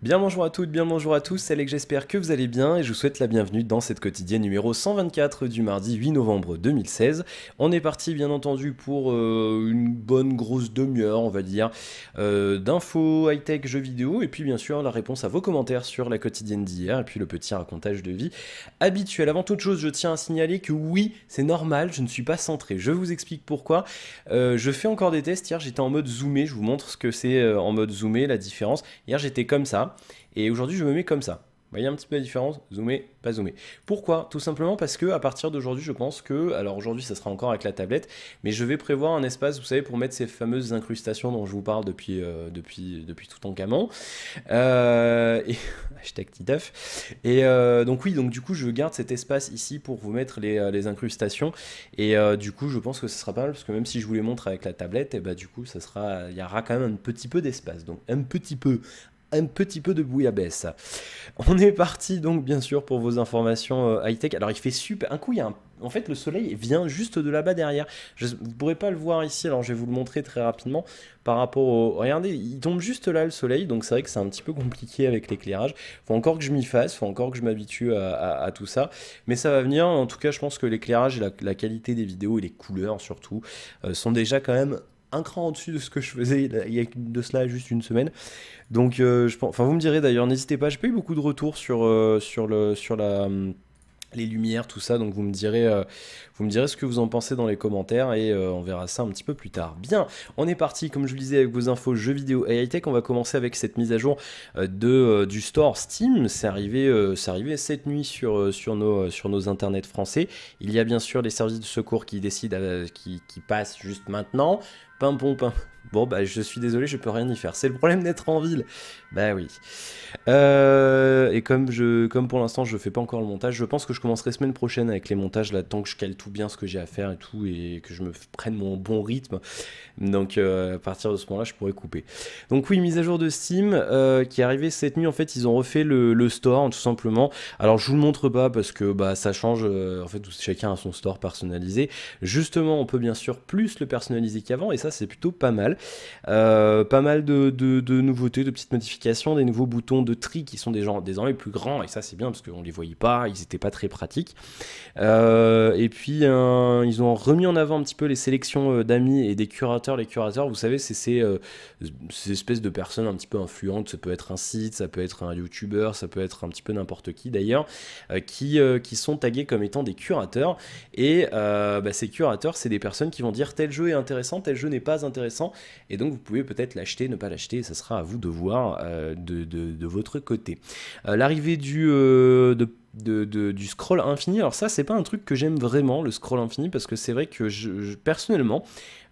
Bien bonjour à toutes, bien bonjour à tous, c'est Alex, j'espère que vous allez bien et je vous souhaite la bienvenue dans cette quotidienne numéro 124 du mardi 8 novembre 2016. On est parti bien entendu pour une bonne grosse demi-heure on va dire d'infos high-tech jeux vidéo et puis bien sûr la réponse à vos commentaires sur la quotidienne d'hier et puis le petit racontage de vie habituel. Avant toute chose je tiens à signaler que oui c'est normal, je ne suis pas centré, je vous explique pourquoi. Je fais encore des tests, hier j'étais en mode zoomé, je vous montre ce que c'est en mode zoomé, la différence. Hier j'étais comme ça. Et aujourd'hui, je me mets comme ça. Vous voyez un petit peu la différence? Zoomer, pas zoomer. Pourquoi? Tout simplement parce que à partir d'aujourd'hui, je pense que, alors aujourd'hui, ça sera encore avec la tablette, mais je vais prévoir un espace, vous savez, pour mettre ces fameuses incrustations dont je vous parle depuis tout en camon. Et hashtag Titeuf. Et donc oui, donc du coup, je garde cet espace ici pour vous mettre les incrustations. Et du coup, je pense que ce sera pas mal parce que même si je vous les montre avec la tablette, et bah du coup, ça sera, il y aura quand même un petit peu d'espace. Donc un petit peu de bouillabaisse. On est parti donc bien sûr pour vos informations high-tech. Alors il fait super. Un coup, il y a un... En fait, le soleil vient juste de là-bas derrière. Vous ne pourrez pas le voir ici, alors je vais vous le montrer très rapidement par rapport au... Regardez, il tombe juste là le soleil, donc c'est vrai que c'est un petit peu compliqué avec l'éclairage. Faut encore que je m'y fasse, faut encore que je m'habitue à tout ça. Mais ça va venir. En tout cas, je pense que l'éclairage et la qualité des vidéos et les couleurs surtout sont déjà quand même un cran au-dessus de ce que je faisais il y a de cela juste une semaine. Donc, je pense, enfin, vous me direz d'ailleurs, n'hésitez pas. J'ai pas eu beaucoup de retours sur les lumières, tout ça. Donc, vous me direz ce que vous en pensez dans les commentaires et on verra ça un petit peu plus tard. Bien, on est parti, comme je vous le disais, avec vos infos jeux vidéo et high-tech. On va commencer avec cette mise à jour du store Steam. C'est arrivé cette nuit sur nos internets français. Il y a bien sûr les services de secours qui décident, qui passent juste maintenant. Pimpon, pim. Bon, bah, je suis désolé, je peux rien y faire. C'est le problème d'être en ville. Bah oui. Et comme pour l'instant, je fais pas encore le montage, je pense que je commencerai semaine prochaine avec les montages, là, tant que je cale tout bien ce que j'ai à faire et tout, et que je me prenne mon bon rythme. Donc, à partir de ce moment-là, je pourrais couper. Donc, oui, mise à jour de Steam qui est arrivée cette nuit. En fait, ils ont refait le store, tout simplement. Alors, je vous le montre pas parce que bah, ça change. En fait, chacun a son store personnalisé. Justement, on peut bien sûr plus le personnaliser qu'avant, et ça, c'est plutôt pas mal. Pas mal de nouveautés, de petites modifications, des nouveaux boutons de tri qui sont désormais plus grands, et ça c'est bien parce qu'on les voyait pas, ils étaient pas très pratiques. Et puis ils ont remis en avant un petit peu les sélections d'amis et des curateurs. Les curateurs, vous savez, c'est ces espèces de personnes un petit peu influentes, ça peut être un site, ça peut être un YouTuber, ça peut être un petit peu n'importe qui d'ailleurs, qui sont tagués comme étant des curateurs. Et bah, ces curateurs, c'est des personnes qui vont dire tel jeu est intéressant, tel jeu n'est pas intéressant, et donc vous pouvez peut-être l'acheter, ne pas l'acheter, ça sera à vous de voir de votre côté. L'arrivée du scroll infini, alors ça c'est pas un truc que j'aime vraiment, le scroll infini, parce que c'est vrai que personnellement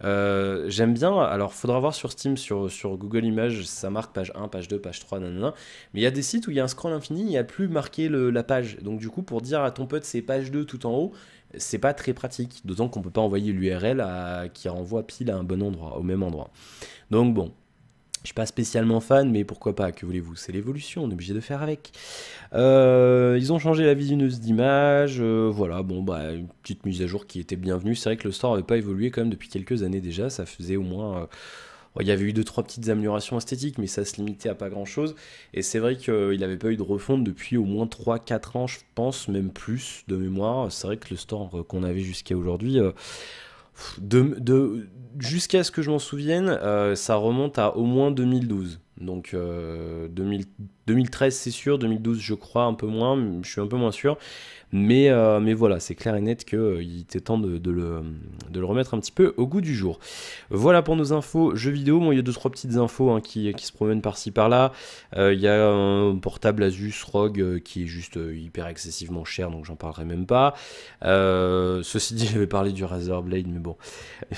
j'aime bien. Alors faudra voir sur Steam, sur Google Images, ça marque page 1, page 2, page 3, nanana, mais il y a des sites où il y a un scroll infini, il n'y a plus marqué la page, donc du coup pour dire à ton pote c'est page 2 tout en haut, c'est pas très pratique, d'autant qu'on peut pas envoyer l'URL qui renvoie pile à un bon endroit, au même endroit. Donc bon, je suis pas spécialement fan, mais pourquoi pas, que voulez-vous, c'est l'évolution, on est obligé de faire avec. Ils ont changé la visionneuse d'image, voilà, bon bah une petite mise à jour qui était bienvenue. C'est vrai que le store n'avait pas évolué quand même depuis quelques années déjà, ça faisait au moins... il y avait eu 2-3 petites améliorations esthétiques, mais ça se limitait à pas grand chose. Et c'est vrai qu'il n'avait pas eu de refonte depuis au moins 3-4 ans, je pense, même plus de mémoire. C'est vrai que le store qu'on avait jusqu'à aujourd'hui, jusqu'à ce que je m'en souvienne, ça remonte à au moins 2012. Donc 2013 c'est sûr, 2012 je crois un peu moins, je suis un peu moins sûr. Mais voilà, c'est clair et net qu'il était temps de le remettre un petit peu au goût du jour. Voilà pour nos infos jeux vidéo. Bon, il y a 2-3 petites infos qui se promènent par-ci par-là. Il y a un portable Asus ROG qui est juste hyper excessivement cher, donc j'en parlerai même pas. Ceci dit, j'avais parlé du Razer Blade, mais bon.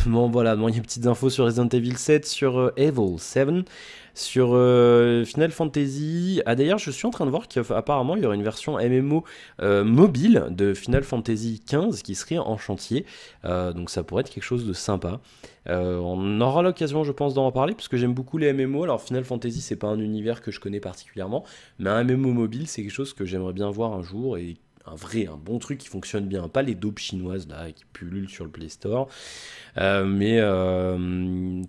Bon, voilà, bon, il y a des petites infos sur Resident Evil 7, sur Evil 7. Sur Final Fantasy, ah d'ailleurs je suis en train de voir qu'apparemment il y aurait une version MMO mobile de Final Fantasy XV qui serait en chantier, donc ça pourrait être quelque chose de sympa. On aura l'occasion je pense d'en reparler parce que j'aime beaucoup les MMO. Alors Final Fantasy c'est pas un univers que je connais particulièrement, mais un MMO mobile c'est quelque chose que j'aimerais bien voir un jour, et un bon truc qui fonctionne bien, pas les daubes chinoises là qui pullulent sur le Play Store, mais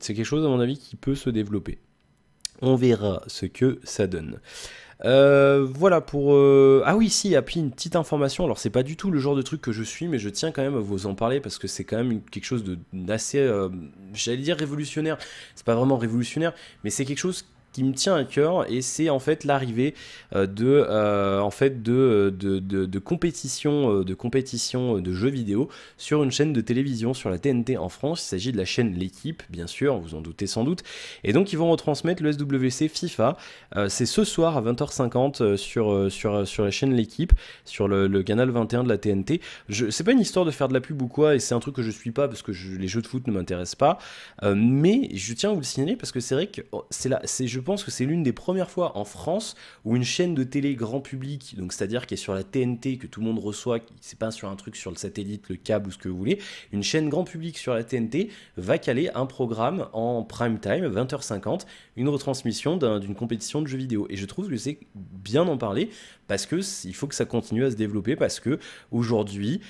c'est quelque chose à mon avis qui peut se développer. On verra ce que ça donne. Voilà pour... Ah oui, si, et puis une petite information. Alors, c'est pas du tout le genre de truc que je suis, mais je tiens quand même à vous en parler parce que c'est quand même quelque chose d'assez, j'allais dire révolutionnaire. C'est pas vraiment révolutionnaire, mais c'est quelque chose qui me tient à cœur et c'est en fait l'arrivée de compétition de jeux vidéo sur une chaîne de télévision sur la TNT en France. Il s'agit de la chaîne L'équipe, bien sûr, vous en doutez sans doute. Et donc ils vont retransmettre le SWC FIFA. C'est ce soir à 20h50 sur la chaîne L'équipe, sur le canal 21 de la TNT. C'est pas une histoire de faire de la pub ou quoi, et c'est un truc que je suis pas parce que les jeux de foot ne m'intéressent pas. Mais je tiens à vous le signaler parce que c'est vrai que je pense que c'est l'une des premières fois en France où une chaîne de télé grand public, donc c'est-à-dire qui est sur la TNT, que tout le monde reçoit, c'est pas sur un truc sur le satellite, le câble ou ce que vous voulez, une chaîne grand public sur la TNT va caler un programme en prime time, 20h50, une retransmission d'une compétition de jeux vidéo. Et je trouve que c'est bien d'en parler parce que il faut que ça continue à se développer parce que aujourd'hui,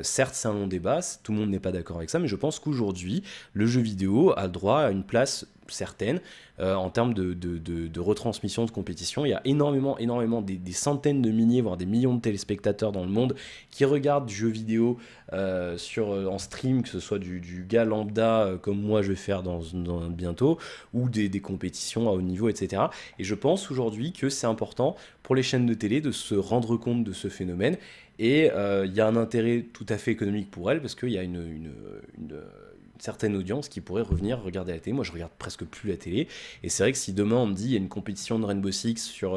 certes c'est un long débat, tout le monde n'est pas d'accord avec ça, mais je pense qu'aujourd'hui, le jeu vidéo a le droit à une place certaine en termes de retransmission de compétition. Il y a énormément des centaines de milliers, voire des millions de téléspectateurs dans le monde qui regardent du jeu vidéo en stream, que ce soit du gars lambda comme moi je vais faire dans bientôt, ou des compétitions à haut niveau, etc. Et je pense aujourd'hui que c'est important pour les chaînes de télé de se rendre compte de ce phénomène. Et il y a un intérêt tout à fait économique pour elles, parce qu'il y a une certaine audience qui pourrait revenir regarder la télé. Moi, je regarde presque plus la télé. Et c'est vrai que si demain, on me dit il y a une compétition de Rainbow Six sur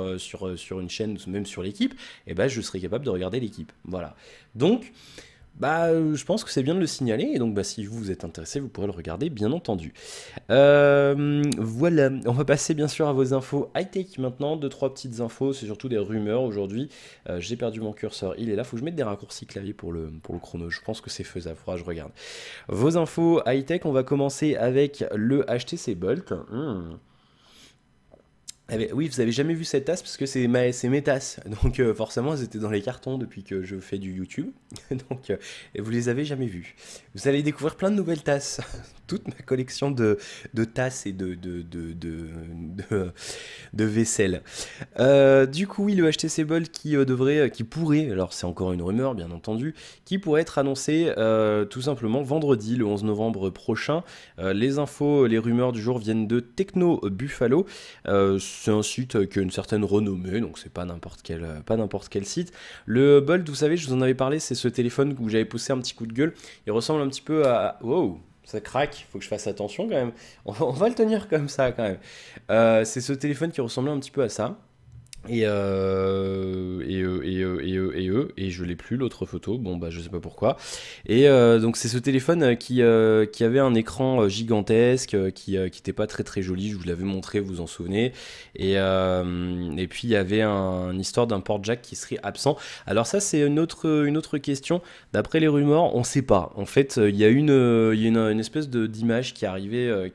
une chaîne, même sur l'équipe, eh ben, je serais capable de regarder l'équipe. Voilà. Donc, je pense que c'est bien de le signaler. Et donc, si vous êtes intéressé, vous pourrez le regarder, bien entendu. Voilà. On va passer, bien sûr, à vos infos high-tech maintenant. 2-3 petites infos. C'est surtout des rumeurs aujourd'hui. J'ai perdu mon curseur. Il est là. Faut que je mette des raccourcis clavier pour le chrono. Je pense que c'est faisable. Faudra que je regarde. Vos infos high-tech. On va commencer avec le HTC Bolt. Eh bien, oui, vous avez jamais vu cette tasse parce que c'est mes tasses. Donc forcément, elles étaient dans les cartons depuis que je fais du YouTube. Donc et vous les avez jamais vues. Vous allez découvrir plein de nouvelles tasses. Toute ma collection de tasses et de vaisselle. Du coup, oui, le HTC Bolt qui pourrait, alors c'est encore une rumeur bien entendu, qui pourrait être annoncé tout simplement vendredi, le 11 novembre prochain. Les infos, les rumeurs du jour viennent de Techno Buffalo. C'est un site qui a une certaine renommée, donc c'est pas n'importe quel site. Le Bolt, vous savez, je vous en avais parlé, c'est ce téléphone où j'avais poussé un petit coup de gueule. Il ressemble un petit peu à... Wow, ça craque, faut que je fasse attention quand même. On va le tenir comme ça quand même. C'est ce téléphone qui ressemblait un petit peu à ça. Et je l'ai plus l'autre photo, bon je sais pas pourquoi. Et donc c'est ce téléphone qui avait un écran gigantesque, qui était pas très très joli, je vous l'avais montré, vous vous en souvenez. Et puis il y avait une histoire d'un port jack qui serait absent. Alors ça c'est une autre question. D'après les rumeurs, on sait pas. En fait, il y a une espèce d'image qui arrivait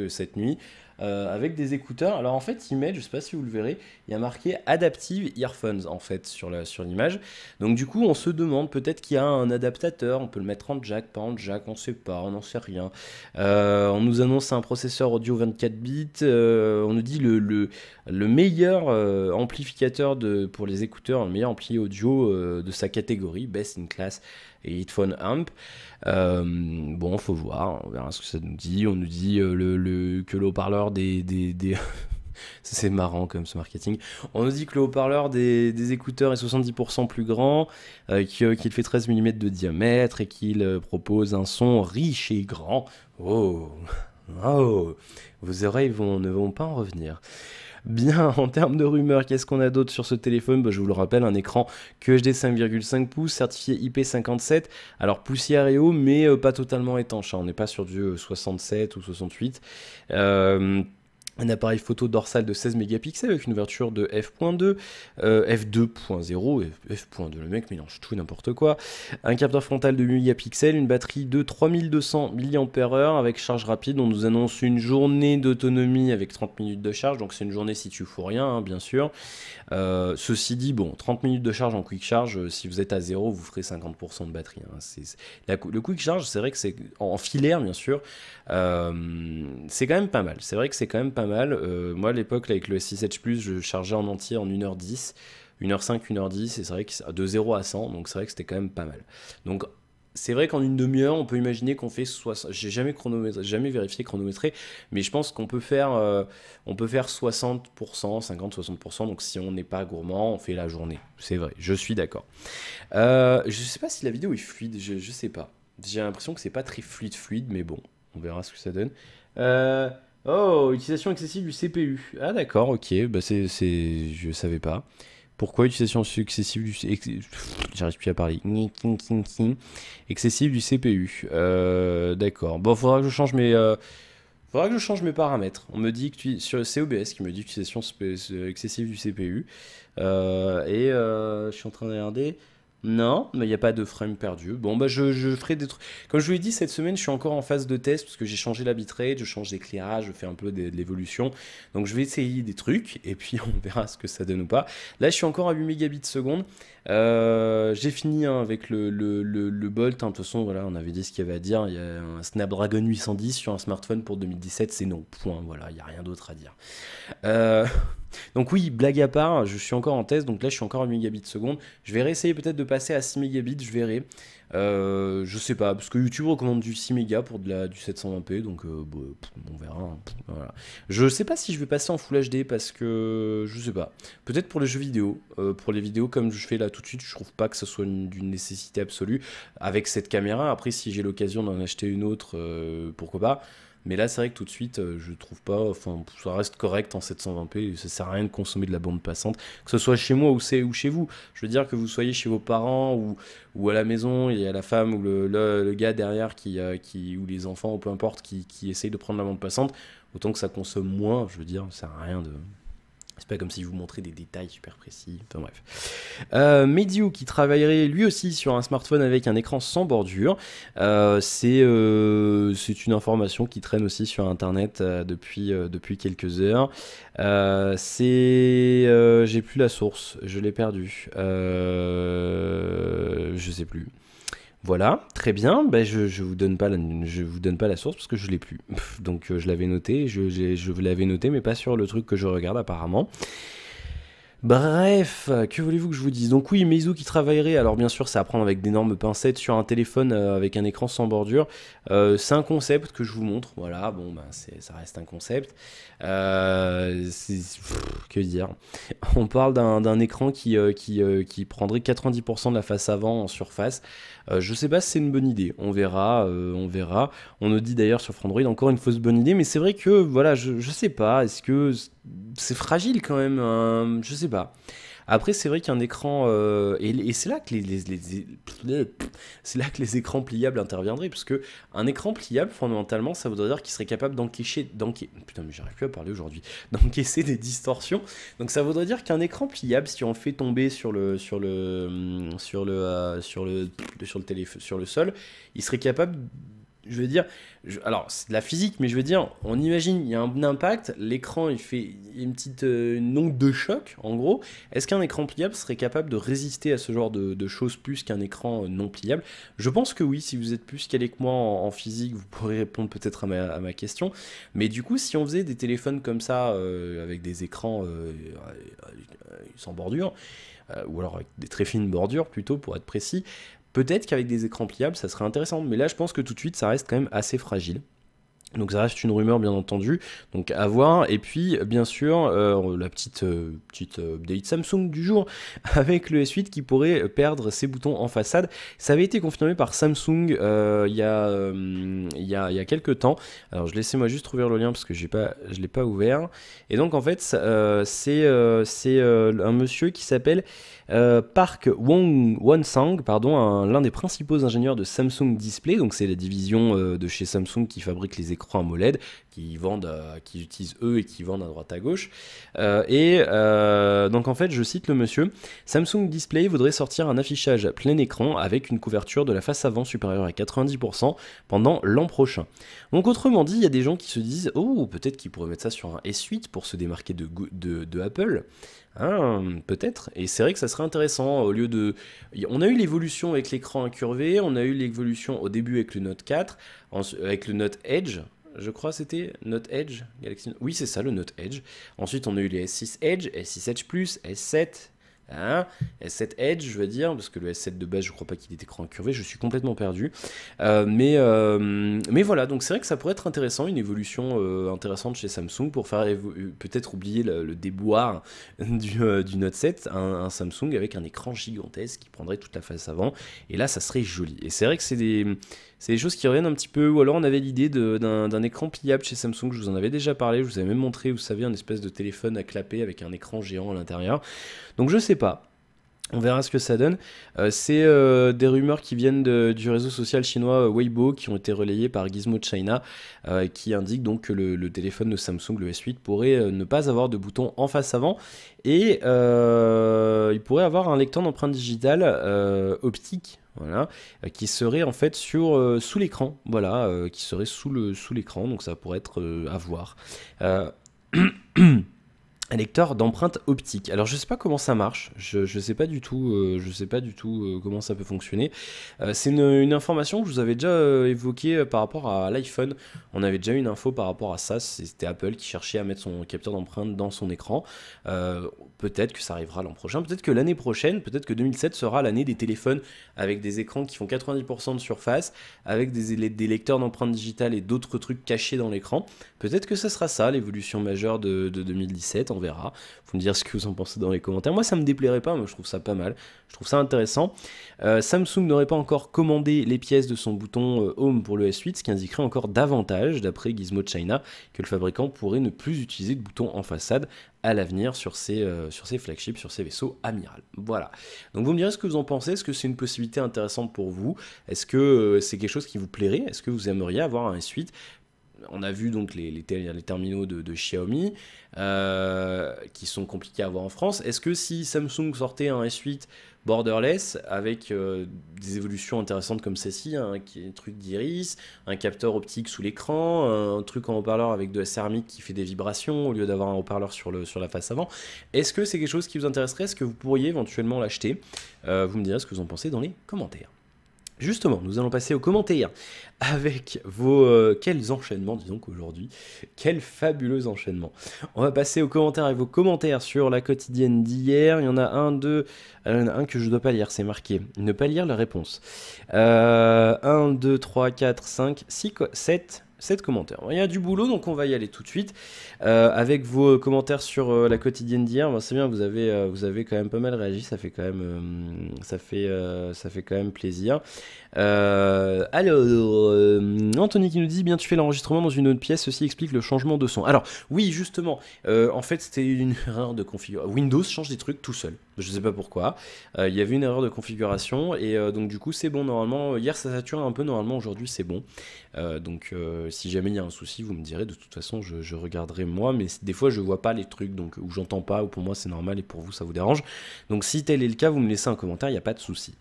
cette nuit. Avec des écouteurs. Alors en fait, ils mettent, je sais pas si vous le verrez, il y a marqué Adaptive Earphones en fait sur l'image. Donc du coup, on se demande peut-être qu'il y a un adaptateur, on peut le mettre en jack, pas en jack, on sait pas, on n'en sait rien. On nous annonce un processeur audio 24 bits, on nous dit le meilleur amplificateur pour les écouteurs, le meilleur ampli audio de sa catégorie, Best in Class et Headphone Amp. Bon, faut voir, on verra ce que ça nous dit. On nous dit que le haut-parleur des c'est marrant comme ce marketing. On nous dit que le haut-parleur des écouteurs est 70% plus grand, qu'il fait 13 mm de diamètre et qu'il propose un son riche et grand. Oh, oh, vos oreilles ne vont pas en revenir. Bien, en termes de rumeurs, qu'est-ce qu'on a d'autre sur ce téléphone? Je vous le rappelle, un écran QHD 5,5 pouces, certifié IP57, alors poussière et eau, mais pas totalement étanche, hein. On n'est pas sur du 67 ou 68. Un appareil photo dorsal de 16 mégapixels avec une ouverture de f.2, f2.0 et f.2, le mec mélange tout et n'importe quoi. Un capteur frontal de 8 mégapixels, une batterie de 3200 mAh avec charge rapide. On nous annonce une journée d'autonomie avec 30 minutes de charge, donc c'est une journée si tu fous rien, hein, bien sûr. Ceci dit, bon, 30 minutes de charge en quick charge, si vous êtes à 0, vous ferez 50% de batterie, hein. Le quick charge, c'est vrai que c'est en filaire, bien sûr, c'est quand même pas mal. C'est vrai que c'est quand même pas mal. mal. Moi, à l'époque, là, avec le S6 Edge Plus, je chargeais en entier en 1h10, 1h05, 1h10, et c'est vrai que de 0 à 100, donc c'est vrai que c'était quand même pas mal. Donc, c'est vrai qu'en une demi-heure, on peut imaginer qu'on fait 60. J'ai jamais chronométré, jamais vérifié chronométré, mais je pense qu'on peut faire 60%, 50-60%. Donc si on n'est pas gourmand, on fait la journée. C'est vrai, je suis d'accord. Je sais pas si la vidéo est fluide, je sais pas. J'ai l'impression que c'est pas très fluide, mais bon, on verra ce que ça donne. Euh, Oh, utilisation excessive du CPU. Ah d'accord, ok, bah je savais pas. Pourquoi utilisation excessive du... J'arrive plus à parler. Excessive du CPU. D'accord. Bon, faudra que je change mes paramètres. On me dit que sur COBS qui me dit utilisation excessive du CPU. Je suis en train de regarder. Non, mais il n'y a pas de frame perdu. Bon, bah je ferai des trucs. Comme je vous l'ai dit, cette semaine, je suis encore en phase de test parce que j'ai changé la bitrate, je change d'éclairage, je fais un peu de l'évolution. Donc je vais essayer des trucs et puis on verra ce que ça donne ou pas. Là, je suis encore à 8 mégabits seconde. J'ai fini hein, avec le Bolt. Hein. De toute façon, voilà, on avait dit ce qu'il y avait à dire. Il y a un Snapdragon 810 sur un smartphone pour 2017, c'est non. Point. Voilà, il n'y a rien d'autre à dire. Donc oui, blague à part, je suis encore en test, donc là je suis encore à 8 mégabits seconde. Je vais réessayer peut-être de passer à 6 mégabits, je verrai. Je sais pas, parce que YouTube recommande du 6 mégas pour du 720p, donc on verra. Hein. Voilà. Je sais pas si je vais passer en Full HD parce que je sais pas. Peut-être pour les jeux vidéo. Pour les vidéos comme je fais là tout de suite, je trouve pas que ce soit d'une nécessité absolue avec cette caméra. Après, si j'ai l'occasion d'en acheter une autre, pourquoi pas. Mais là, c'est vrai que tout de suite, je trouve pas. Enfin, ça reste correct en 720p. Ça sert à rien de consommer de la bande passante, que ce soit chez moi ou chez vous. Je veux dire que vous soyez chez vos parents ou à la maison, il y a la femme ou le gars derrière ou les enfants ou peu importe qui essayent de prendre la bande passante. Autant que ça consomme moins, je veux dire, ça sert à rien de. C'est pas comme si je vous montrais des détails super précis. Enfin bref. qui travaillerait lui aussi sur un smartphone avec un écran sans bordure. C'est une information qui traîne aussi sur Internet depuis quelques heures. J'ai plus la source. Je l'ai perdu. Je sais plus. Voilà, très bien. Ben, je vous donne pas la source parce que je l'ai plus. Donc je l'avais noté, je l'avais noté, mais pas sur le truc que je regarde apparemment. Bref, que voulez-vous que je vous dise? Donc oui, Meizu qui travaillerait, alors bien sûr c'est à prendre avec d'énormes pincettes sur un téléphone avec un écran sans bordure. C'est un concept que je vous montre, voilà, bon ben ça reste un concept. Que dire? On parle d'un écran qui prendrait 90% de la face avant en surface. Je sais pas si c'est une bonne idée, on verra, on verra. On nous dit d'ailleurs sur Frandroid encore une fausse bonne idée, mais c'est vrai que voilà, je sais pas, est-ce que c'est fragile quand même, hein, je sais pas. Après, c'est vrai qu'un écran et c'est là que c'est là que les écrans pliables interviendraient, parce que un écran pliable, fondamentalement, ça voudrait dire qu'il serait capable putain, mais j'arrive plus à parler aujourd'hui, d'encaisser des distorsions. Donc ça voudrait dire qu'un écran pliable, si on le fait tomber sur le sol, il serait capable. Je veux dire, alors c'est de la physique, mais je veux dire, on imagine, il y a un impact, l'écran il fait une onde de choc, en gros. Est-ce qu'un écran pliable serait capable de résister à ce genre de choses plus qu'un écran non pliable? Je pense que oui, si vous êtes plus calé que moi en physique, vous pourrez répondre peut-être à ma question. Mais du coup, si on faisait des téléphones comme ça, avec des écrans sans bordure, ou alors avec des très fines bordures plutôt, pour être précis, peut-être qu'avec des écrans pliables, ça serait intéressant. Mais là, je pense que tout de suite, ça reste quand même assez fragile. Donc ça reste une rumeur bien entendu, donc à voir. Et puis bien sûr la petite update Samsung du jour avec le S8 qui pourrait perdre ses boutons en façade. Ça avait été confirmé par Samsung il y a quelques temps. Alors laissez-moi juste ouvrir le lien parce que je l'ai pas ouvert. Et donc en fait c'est un monsieur qui s'appelle Park Won-sang, pardon, l'un des principaux ingénieurs de Samsung Display. Donc c'est la division de chez Samsung qui fabrique les écrans AMOLED qu'ils utilisent eux et qui vendent à droite à gauche. Donc en fait, je cite le monsieur, Samsung Display voudrait sortir un affichage plein écran avec une couverture de la face avant supérieure à 90% pendant l'an prochain. Donc autrement dit, il y a des gens qui se disent, oh, peut-être qu'ils pourraient mettre ça sur un S8 pour se démarquer de Apple. Peut-être, et c'est vrai que ça serait intéressant au lieu de... On a eu l'évolution avec l'écran incurvé, on a eu l'évolution au début avec le Note 4, avec le Note Edge, je crois c'était Note Edge, Galaxy... Oui, c'est ça, le Note Edge. Ensuite, on a eu les S6 Edge, S6 Edge Plus, S7, hein, S7 Edge, je veux dire, parce que le S7 de base, je crois pas qu'il ait écran incurvé, je suis complètement perdu. Mais voilà, donc c'est vrai que ça pourrait être intéressant, une évolution intéressante chez Samsung pour faire peut-être oublier le déboire du Note 7, un Samsung avec un écran gigantesque qui prendrait toute la face avant, et là ça serait joli. Et c'est vrai que c'est des choses qui reviennent un petit peu, ou alors on avait l'idée d'un écran pliable chez Samsung, je vous en avais déjà parlé, je vous avais même montré, vous savez, un espèce de téléphone à clapper avec un écran géant à l'intérieur. Donc je sais pas. On verra ce que ça donne. C'est des rumeurs qui viennent du réseau social chinois Weibo, qui ont été relayées par Gizmo China, qui indiquent donc que le téléphone de Samsung, le S8, pourrait ne pas avoir de bouton en face avant, et il pourrait avoir un lecteur d'empreintes digitales optique. Voilà, qui serait en fait sous l'écran, voilà, qui serait sous l'écran, donc ça pourrait être à voir. Un lecteur d'empreintes optiques. Alors je sais pas comment ça marche, je sais pas du tout, comment ça peut fonctionner. C'est une information que je vous avais déjà évoquée par rapport à l'iPhone. On avait déjà eu une info par rapport à ça, c'était Apple qui cherchait à mettre son capteur d'empreinte dans son écran. Peut-être que ça arrivera l'an prochain, peut-être que l'année prochaine, peut-être que 2007 sera l'année des téléphones avec des écrans qui font 90% de surface, avec des lecteurs d'empreintes digitales et d'autres trucs cachés dans l'écran. Peut-être que ça sera ça, l'évolution majeure de 2017, on verra. Faut me dire ce que vous en pensez dans les commentaires. Moi, ça me déplairait pas, moi je trouve ça pas mal. Je trouve ça intéressant. Samsung n'aurait pas encore commandé les pièces de son bouton Home pour le S8, ce qui indiquerait encore davantage, d'après Gizmo China, que le fabricant pourrait ne plus utiliser de bouton en façade à l'avenir sur ses flagships, sur ses vaisseaux amiral. Voilà. Donc vous me direz ce que vous en pensez. Est-ce que c'est une possibilité intéressante pour vous? Est-ce que c'est quelque chose qui vous plairait? Est-ce que vous aimeriez avoir un S8? On a vu donc les terminaux de Xiaomi qui sont compliqués à avoir en France. Est-ce que si Samsung sortait un S8 borderless avec des évolutions intéressantes comme celle-ci, un truc d'iris, un capteur optique sous l'écran, un truc en haut-parleur avec de la céramique qui fait des vibrations au lieu d'avoir un haut-parleur sur la face avant, est-ce que c'est quelque chose qui vous intéresserait? Est-ce que vous pourriez éventuellement l'acheter? Vous me direz ce que vous en pensez dans les commentaires. Justement, nous allons passer aux commentaires avec vos... quels enchaînements, disons qu'aujourd'hui. Quel fabuleux enchaînement. On va passer aux commentaires avec vos commentaires sur la quotidienne d'hier. Il y en a un, deux... Alors, il y en a un que je ne dois pas lire, c'est marqué. Ne pas lire la réponse. 1, 2, 3, 4, 5, 6, 7 commentaires. Il y a du boulot, donc on va y aller tout de suite. Avec vos commentaires sur la quotidienne d'hier, c'est bien, vous avez quand même pas mal réagi, ça fait quand même, ça fait quand même plaisir. Anthony qui nous dit, bien tu fais l'enregistrement dans une autre pièce, ceci explique le changement de son. Alors, oui, justement, en fait, c'était une erreur de configuration. Windows change des trucs tout seul. Je sais pas pourquoi. Il y avait une erreur de configuration, et donc du coup, c'est bon, normalement. Hier, ça sature un peu, normalement, aujourd'hui, c'est bon. Donc, si jamais il y a un souci, vous me direz, de toute façon, je regarderai moi, mais des fois, je vois pas les trucs, donc, ou j'entends pas, ou pour moi, c'est normal, et pour vous, ça vous dérange. Donc, si tel est le cas, vous me laissez un commentaire, il n'y a pas de souci.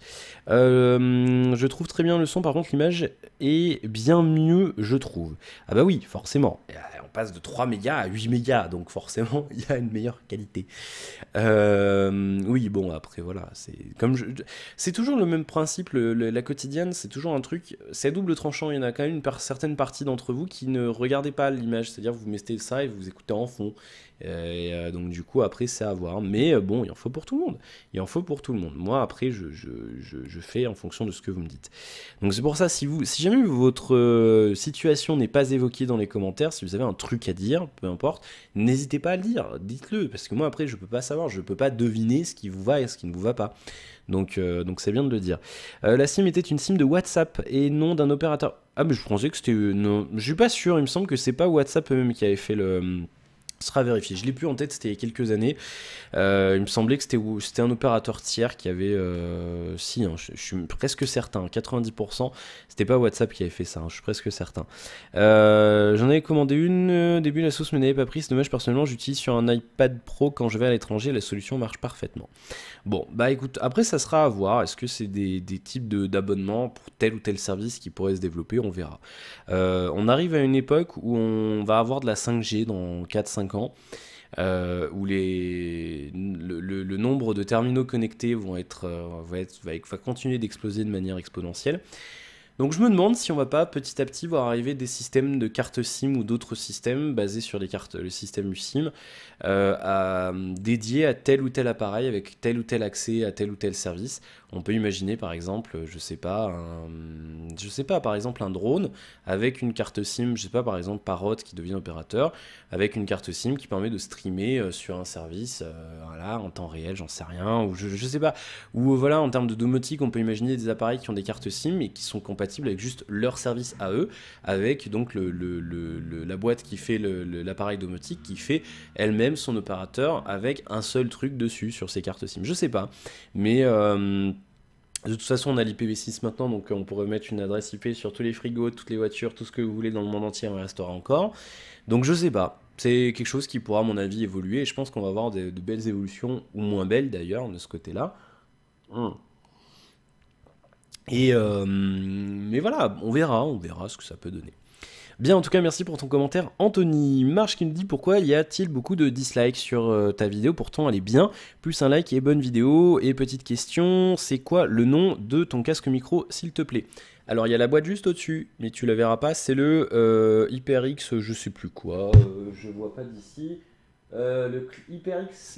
Je trouve très bien le son, par contre l'image est bien mieux, je trouve. Ah bah oui, forcément, on passe de 3 mégas à 8 mégas, donc forcément il y a une meilleure qualité. Oui, bon, après voilà, c'est toujours le même principe, la quotidienne, c'est toujours un truc, c'est à double tranchant, il y en a quand même certaine partie d'entre vous qui ne regardez pas l'image, c'est-à-dire vous mettez ça et vous écoutez en fond. Donc du coup après c'est à voir, mais bon, il en faut pour tout le monde, moi après je fais en fonction de ce que vous me dites. Donc c'est pour ça, si jamais votre situation n'est pas évoquée dans les commentaires, si vous avez un truc à dire, peu importe, n'hésitez pas à le dire, dites-le, parce que moi après je peux pas savoir, je peux pas deviner ce qui vous va et ce qui ne vous va pas. Donc c'est bien de le dire. La SIM était une SIM de WhatsApp et non d'un opérateur. Ah mais je pensais que c'était... non, je suis pas sûr, il me semble que c'est pas WhatsApp eux-mêmes qui avait fait le... Ce sera vérifié. Je l'ai plus en tête, c'était il y a quelques années. Il me semblait que c'était un opérateur tiers qui avait... si, hein, je suis presque certain, 90%. C'était pas WhatsApp qui avait fait ça, hein, je suis presque certain. J'en avais commandé une, début la sauce mais n'avait pas pris. C'est dommage, personnellement, j'utilise sur un iPad Pro quand je vais à l'étranger. La solution marche parfaitement. Bon, bah écoute, après ça sera à voir. Est-ce que c'est des types d'abonnements pour tel ou tel service qui pourrait se développer? On verra. On arrive à une époque où on va avoir de la 5G dans 4-5 ans, où le nombre de terminaux connectés va continuer d'exploser de manière exponentielle. Donc je me demande si on va pas petit à petit voir arriver des systèmes de cartes SIM ou d'autres systèmes basés sur les cartes, le système USIM, dédiés à tel ou tel appareil avec tel ou tel accès à tel ou tel service. On peut imaginer par exemple, je sais pas, par exemple un drone avec une carte SIM, je sais pas, par exemple Parrot qui devient opérateur, avec une carte SIM qui permet de streamer sur un service, voilà, en temps réel, j'en sais rien, ou je sais pas. Ou voilà, en termes de domotique, on peut imaginer des appareils qui ont des cartes SIM et qui sont compatibles avec juste leur service à eux, avec donc la boîte qui fait l'appareil domotique qui fait elle-même son opérateur avec un seul truc dessus sur ces cartes SIM. Je sais pas, mais de toute façon, on a l'IPv6 maintenant, donc on pourrait mettre une adresse IP sur tous les frigos, toutes les voitures, tout ce que vous voulez dans le monde entier, on restera encore. Donc je sais pas. C'est quelque chose qui pourra, à mon avis, évoluer, et je pense qu'on va avoir de belles évolutions, ou moins belles d'ailleurs, de ce côté-là. Hmm. Mais voilà, on verra ce que ça peut donner. Bien, en tout cas, merci pour ton commentaire, Anthony. Marche qui nous dit pourquoi y a-t-il beaucoup de dislikes sur ta vidéo, pourtant elle est bien, plus un like et bonne vidéo. Et petite question, c'est quoi le nom de ton casque micro, s'il te plaît? Alors, il y a la boîte juste au-dessus, mais tu la verras pas, c'est le HyperX, je sais plus quoi, je vois pas d'ici. Le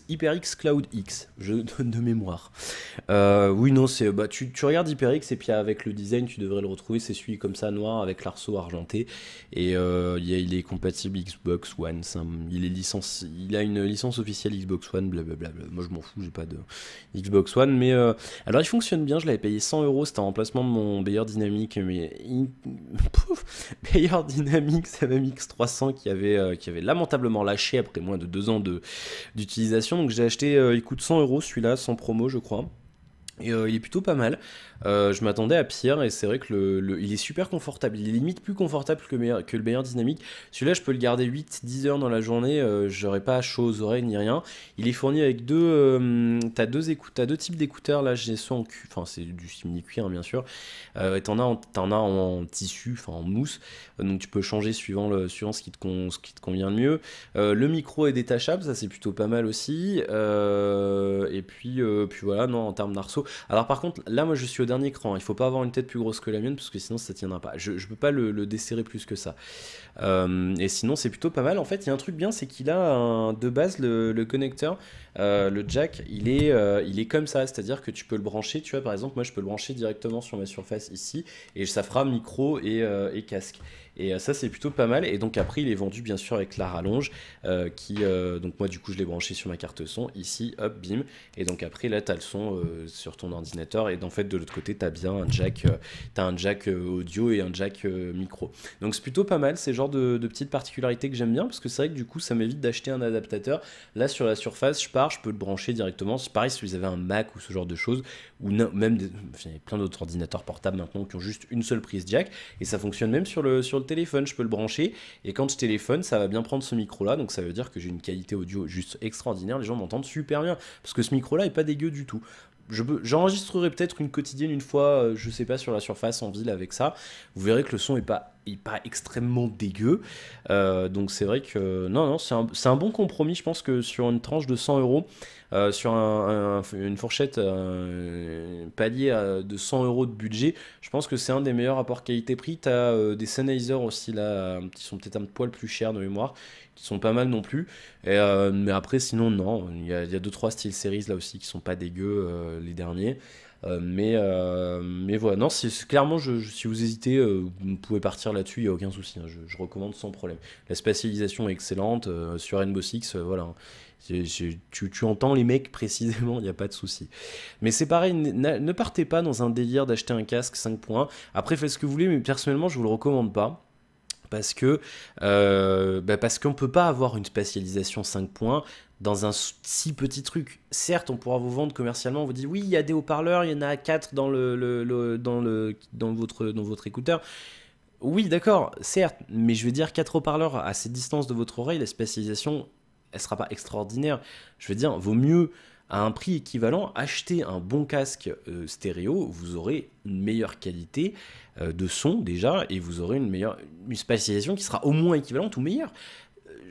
HyperX Cloud X, je donne de mémoire. Oui, non, c'est bah, tu regardes HyperX et puis avec le design, tu devrais le retrouver. C'est celui comme ça, noir, avec l'arceau argenté. Et il est compatible Xbox One. Il a une licence officielle Xbox One, blablabla. Moi, je m'en fous, j'ai pas de Xbox One. Mais alors, il fonctionne bien. Je l'avais payé 100 €. C'était en remplacement de mon Beyer Dynamic. Mais pouf, Beyer Dynamic CMX300 qui avait lamentablement lâché après moins de 2 ans d'utilisation. Donc j'ai acheté, il coûte 100 € celui-là, sans promo je crois. Et il est plutôt pas mal. Je m'attendais à pire et c'est vrai que il est super confortable. Il est limite plus confortable que le Beyer Dynamic. Celui-là, je peux le garder 8-10 heures dans la journée. J'aurais pas chaud aux oreilles ni rien. Il est fourni avec t'as deux types d'écouteurs. Là, j'ai soit en cuir, enfin c'est du simili-cuir hein, bien sûr. Et t'en as en tissu, enfin en mousse. Donc tu peux changer suivant ce qui te convient le mieux. Le micro est détachable, ça c'est plutôt pas mal aussi. Et puis voilà, non, en termes d'arceau. Alors par contre, là moi je suis au dernier cran, il faut pas avoir une tête plus grosse que la mienne parce que sinon ça tiendra pas. Je peux pas le desserrer plus que ça. Et sinon c'est plutôt pas mal. En fait, il y a un truc bien, c'est qu'il a de base le connecteur, le jack, il est comme ça, c'est-à-dire que tu peux le brancher, tu vois par exemple, moi je peux le brancher directement sur ma surface ici et ça fera micro et casque. Et ça c'est plutôt pas mal. Et donc après il est vendu bien sûr avec la rallonge donc moi du coup je l'ai branché sur ma carte son ici, hop bim. Et donc après là tu as le son sur ton ordinateur et en fait de l'autre côté tu as bien un jack audio et un jack micro. Donc c'est plutôt pas mal, c'est le genre de petites particularités que j'aime bien parce que c'est vrai que du coup ça m'évite d'acheter un adaptateur. Là sur la surface je peux le brancher directement. C'est pareil si vous avez un Mac ou ce genre de choses ou même il y a plein d'autres ordinateurs portables maintenant qui ont juste une seule prise jack et ça fonctionne même sur le téléphone, je peux le brancher et quand je téléphone ça va bien prendre ce micro là, donc ça veut dire que j'ai une qualité audio juste extraordinaire, les gens m'entendent super bien parce que ce micro là est pas dégueu du tout. J'enregistrerai peut-être une quotidienne une fois, je sais pas, sur la surface en ville avec ça. Vous verrez que le son est pas extrêmement dégueu. Donc c'est vrai que non, c'est un bon compromis. Je pense que sur une tranche de 100 €, sur une fourchette palier de 100 € de budget, je pense que c'est un des meilleurs rapports qualité-prix. Tu as des Sennheiser aussi là, qui sont peut-être un poil plus chers de mémoire, qui sont pas mal non plus. Mais après, sinon, non. Il y a 2-3 SteelSeries là aussi qui sont pas dégueux, les derniers. Mais voilà, non, clairement, si vous hésitez, vous pouvez partir là-dessus, il n'y a aucun souci. Hein, je recommande sans problème. La spatialisation est excellente. Sur Rainbow Six, voilà. Tu entends les mecs précisément, il n'y a pas de souci. Mais c'est pareil, ne partez pas dans un délire d'acheter un casque 5.1. Après, faites ce que vous voulez, mais personnellement, je vous le recommande pas. Parce qu'on peut pas avoir une spatialisation 5 points dans un si petit truc. Certes, on pourra vous vendre commercialement, on vous dit oui, il y a des haut-parleurs, il y en a 4 dans votre écouteur. Oui, d'accord, certes, mais je veux dire 4 haut-parleurs à cette distance de votre oreille, la spatialisation, elle sera pas extraordinaire. Je veux dire, vaut mieux à un prix équivalent, acheter un bon casque stéréo, vous aurez une meilleure qualité de son déjà, et vous aurez une spatialisation qui sera au moins équivalente ou meilleure.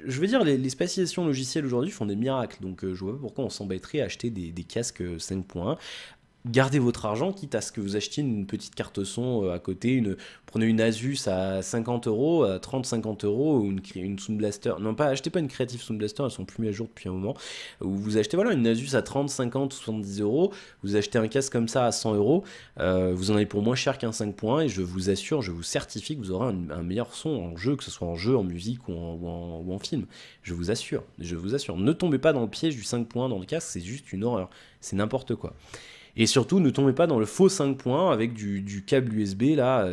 Je veux dire, les spatialisations logicielles aujourd'hui font des miracles, donc je vois pas pourquoi on s'embêterait à acheter des casques 5.1. gardez votre argent, quitte à ce que vous achetiez une petite carte son à côté, prenez une Asus à 50 €, à 30-50 €, ou une Sound Blaster, non pas, achetez pas une Creative Sound Blaster, elles sont plus mises à jour depuis un moment, ou vous achetez voilà, une Asus à 30, 50, 70 €, vous achetez un casque comme ça à 100 €, vous en avez pour moins cher qu'un 5.1, et je vous assure, je vous certifie que vous aurez un meilleur son en jeu, que ce soit en jeu, en musique ou en film, je vous assure, ne tombez pas dans le piège du 5.1 dans le casque, c'est juste une horreur, c'est n'importe quoi. Et surtout, ne tombez pas dans le faux 5.1 avec du câble USB là.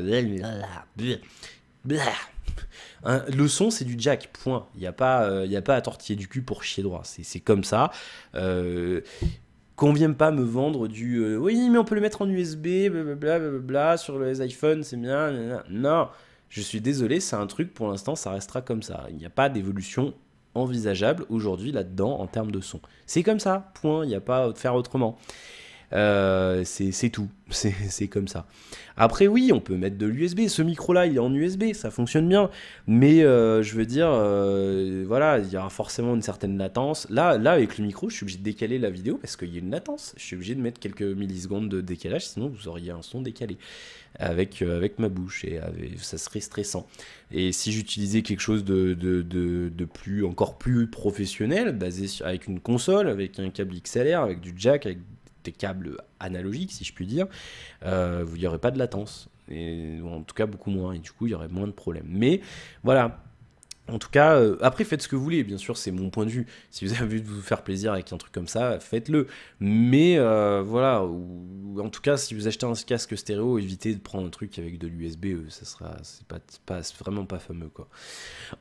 Le son, c'est du jack, point. Il n'y a pas à tortiller du cul pour chier droit. C'est comme ça. Qu'on vienne pas me vendre oui, mais on peut le mettre en USB, blablabla, sur les iPhones, c'est bien. Non, je suis désolé, c'est un truc, pour l'instant, ça restera comme ça. Il n'y a pas d'évolution envisageable aujourd'hui là-dedans en termes de son. C'est comme ça, point. Il n'y a pas à faire autrement. C'est tout, c'est comme ça. Après oui, on peut mettre de l'USB, ce micro là il est en USB, ça fonctionne bien, mais je veux dire, voilà, il y aura forcément une certaine latence. Là avec le micro, je suis obligé de décaler la vidéo parce qu'il y a une latence, je suis obligé de mettre quelques millisecondes de décalage, sinon vous auriez un son décalé avec ma bouche, et ça serait stressant. Et si j'utilisais quelque chose de encore plus professionnel, avec une console, avec un câble XLR, avec du jack, avec des câbles analogiques, si je puis dire, il n'y aurait pas de latence, ou en tout cas beaucoup moins, et du coup il y aurait moins de problèmes. Mais voilà, en tout cas, après faites ce que vous voulez, bien sûr, c'est mon point de vue. Si vous avez envie de vous faire plaisir avec un truc comme ça, faites-le. Mais voilà, ou en tout cas, si vous achetez un casque stéréo, évitez de prendre un truc avec de l'USB, c'est vraiment pas fameux, quoi.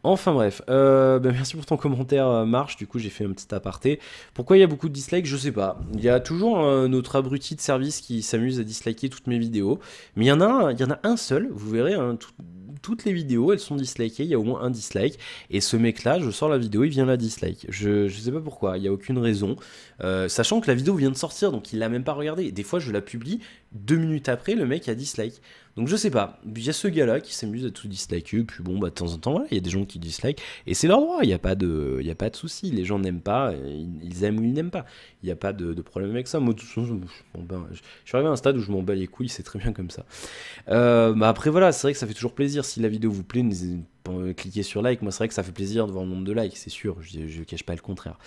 Enfin bref, merci pour ton commentaire, Marche. Du coup, j'ai fait un petit aparté. Pourquoi il y a beaucoup de dislikes? Je sais pas. Il y a toujours notre abruti de service qui s'amuse à disliker toutes mes vidéos. Mais il y en a un seul, vous verrez, toutes les vidéos, elles sont dislikées, il y a au moins un dislike, et ce mec-là, je sors la vidéo, il vient la dislike. Je sais pas pourquoi, il n'y a aucune raison, sachant que la vidéo vient de sortir, donc il l'a même pas regardée. Des fois, je la publie, 2 minutes après, le mec a dislike. Donc je sais pas, il y a ce gars-là qui s'amuse à tout disliker, puis bon, de temps en temps, voilà, il y a des gens qui dislike, et c'est leur droit, il n'y a pas de souci, les gens n'aiment pas, ils aiment ou ils n'aiment pas, il n'y a pas de problème avec ça. Moi, de toute façon, je suis arrivé à un stade où je m'en bats les couilles, c'est très bien comme ça. Après voilà, c'est vrai que ça fait toujours plaisir, si la vidéo vous plaît, n'hésitez pas à cliquer sur like. Moi c'est vrai que ça fait plaisir de voir le nombre de likes, c'est sûr, je cache pas le contraire.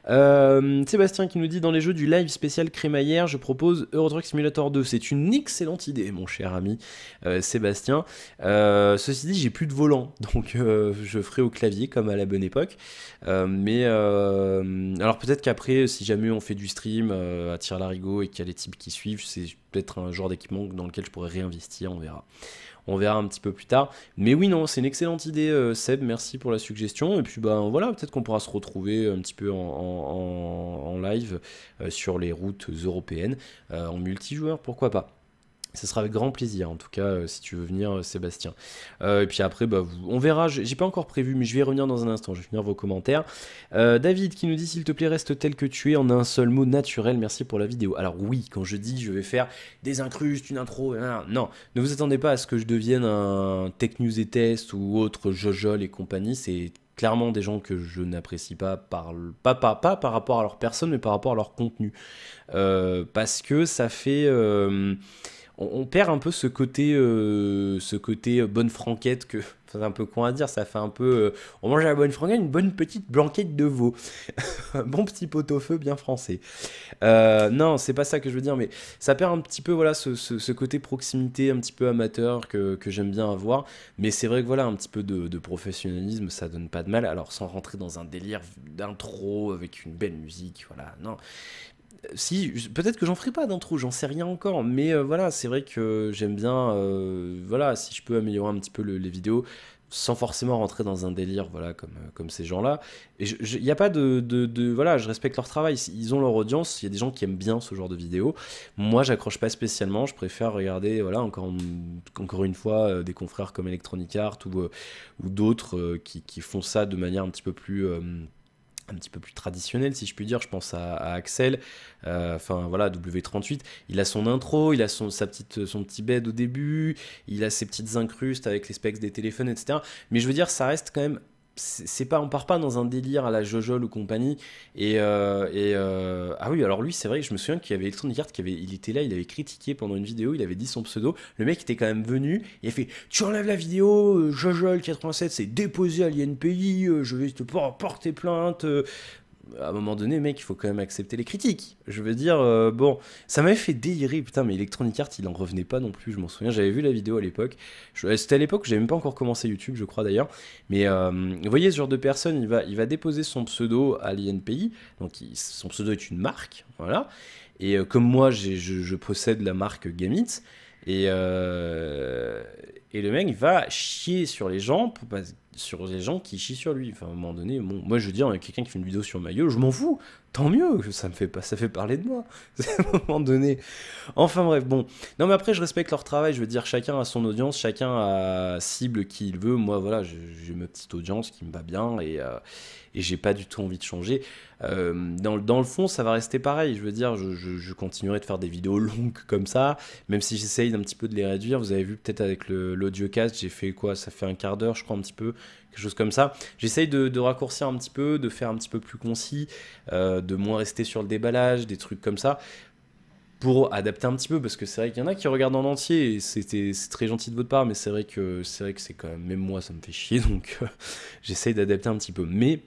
Sébastien qui nous dit: dans les jeux du live spécial crémaillère, je propose Euro Truck Simulator 2. C'est une excellente idée, mon cher ami Sébastien. Ceci dit, j'ai plus de volant, donc je ferai au clavier comme à la bonne époque. Alors peut-être qu'après, si jamais on fait du stream à tire-larigot et qu'il y a les types qui suivent, c'est peut-être un genre d'équipement dans lequel je pourrais réinvestir, on verra. On verra un petit peu plus tard. Mais oui, non, c'est une excellente idée, Seb, merci pour la suggestion. Et puis, voilà, peut-être qu'on pourra se retrouver un petit peu en live sur les routes européennes, en multijoueur, pourquoi pas. Ce sera avec grand plaisir, en tout cas, si tu veux venir, Sébastien. Et puis après, on verra, j'ai pas encore prévu, mais je vais y revenir dans un instant, je vais finir vos commentaires. David qui nous dit: s'il te plaît, reste tel que tu es, en un seul mot, naturel, merci pour la vidéo. Alors oui, quand je dis je vais faire des incrustes, une intro, non, ne vous attendez pas à ce que je devienne un Tech News et Test ou autre Jojol et compagnie, c'est clairement des gens que je n'apprécie pas, pas par rapport à leur personne, mais par rapport à leur contenu. Parce que ça fait... on perd un peu ce côté bonne franquette que... C'est un peu con à dire, ça fait un peu... on mange à la bonne franquette, une bonne petite blanquette de veau. Un bon petit pot-au-feu bien français. Non, c'est pas ça que je veux dire, mais ça perd un petit peu, voilà, ce côté proximité un petit peu amateur que j'aime bien avoir. Mais c'est vrai que voilà, un petit peu de professionnalisme, ça donne pas de mal. Alors sans rentrer dans un délire d'intro avec une belle musique, voilà, non. Si, peut-être que j'en ferai pas d'intro, j'en sais rien encore, mais voilà, c'est vrai que j'aime bien, voilà, si je peux améliorer un petit peu les vidéos, sans forcément rentrer dans un délire, voilà, comme ces gens-là. Et il n'y a pas voilà, je respecte leur travail, ils ont leur audience, il y a des gens qui aiment bien ce genre de vidéos. Moi, j'accroche pas spécialement, je préfère regarder, voilà, encore une fois, des confrères comme Electronic Arts ou d'autres qui font ça de manière un petit peu plus traditionnel, si je puis dire. Je pense à Axel, enfin voilà, W38, il a son intro, il a son petit bed au début, il a ses petites incrustes avec les specs des téléphones, etc. Mais je veux dire, ça reste quand même c'est pas, on part pas dans un délire à la Jojol ou compagnie. Ah oui, alors lui, c'est vrai que je me souviens qu'il y avait Electronic Arts il était là, il avait critiqué pendant une vidéo, il avait dit son pseudo. Le mec était quand même venu, il a fait tu enlèves la vidéo, Jojol 87, c'est déposé à l'INPI, je vais te porter plainte. À un moment donné, mec, il faut quand même accepter les critiques. Je veux dire, bon, ça m'avait fait délirer, putain, mais Electronic Arts, il en revenait pas non plus, je m'en souviens, j'avais vu la vidéo à l'époque. C'était à l'époque où j'avais même pas encore commencé YouTube, je crois d'ailleurs. Mais vous voyez, ce genre de personne, il va déposer son pseudo à l'INPI, donc son pseudo est une marque, voilà. Et comme moi, je possède la marque Gamitz, et, euh, et le mec il va chier sur les gens sur les gens qui chient sur lui. Enfin, à un moment donné, bon, moi je veux dire, quelqu'un qui fait une vidéo sur ma gueule, je m'en fous. Tant mieux, ça me fait pas, ça fait parler de moi. À un moment donné. Enfin bref, bon. Non mais après, je respecte leur travail. Je veux dire, chacun a son audience, chacun a cible qui il veut. Moi, voilà, j'ai ma petite audience qui me va bien et j'ai pas du tout envie de changer. Dans le fond, ça va rester pareil. Je veux dire, je continuerai de faire des vidéos longues comme ça, même si j'essaye d'un petit peu de les réduire. Vous avez vu peut-être avec l'audiocast, j'ai fait quoi? Ça fait un quart d'heure, je crois, un petit peu, quelque chose comme ça. J'essaye de raccourcir un petit peu, de faire un petit peu plus concis, de moins rester sur le déballage, des trucs comme ça, pour adapter un petit peu, parce que c'est vrai qu'il y en a qui regardent en entier, et c'est très gentil de votre part, mais c'est quand même moi, ça me fait chier, donc j'essaye d'adapter un petit peu. Mais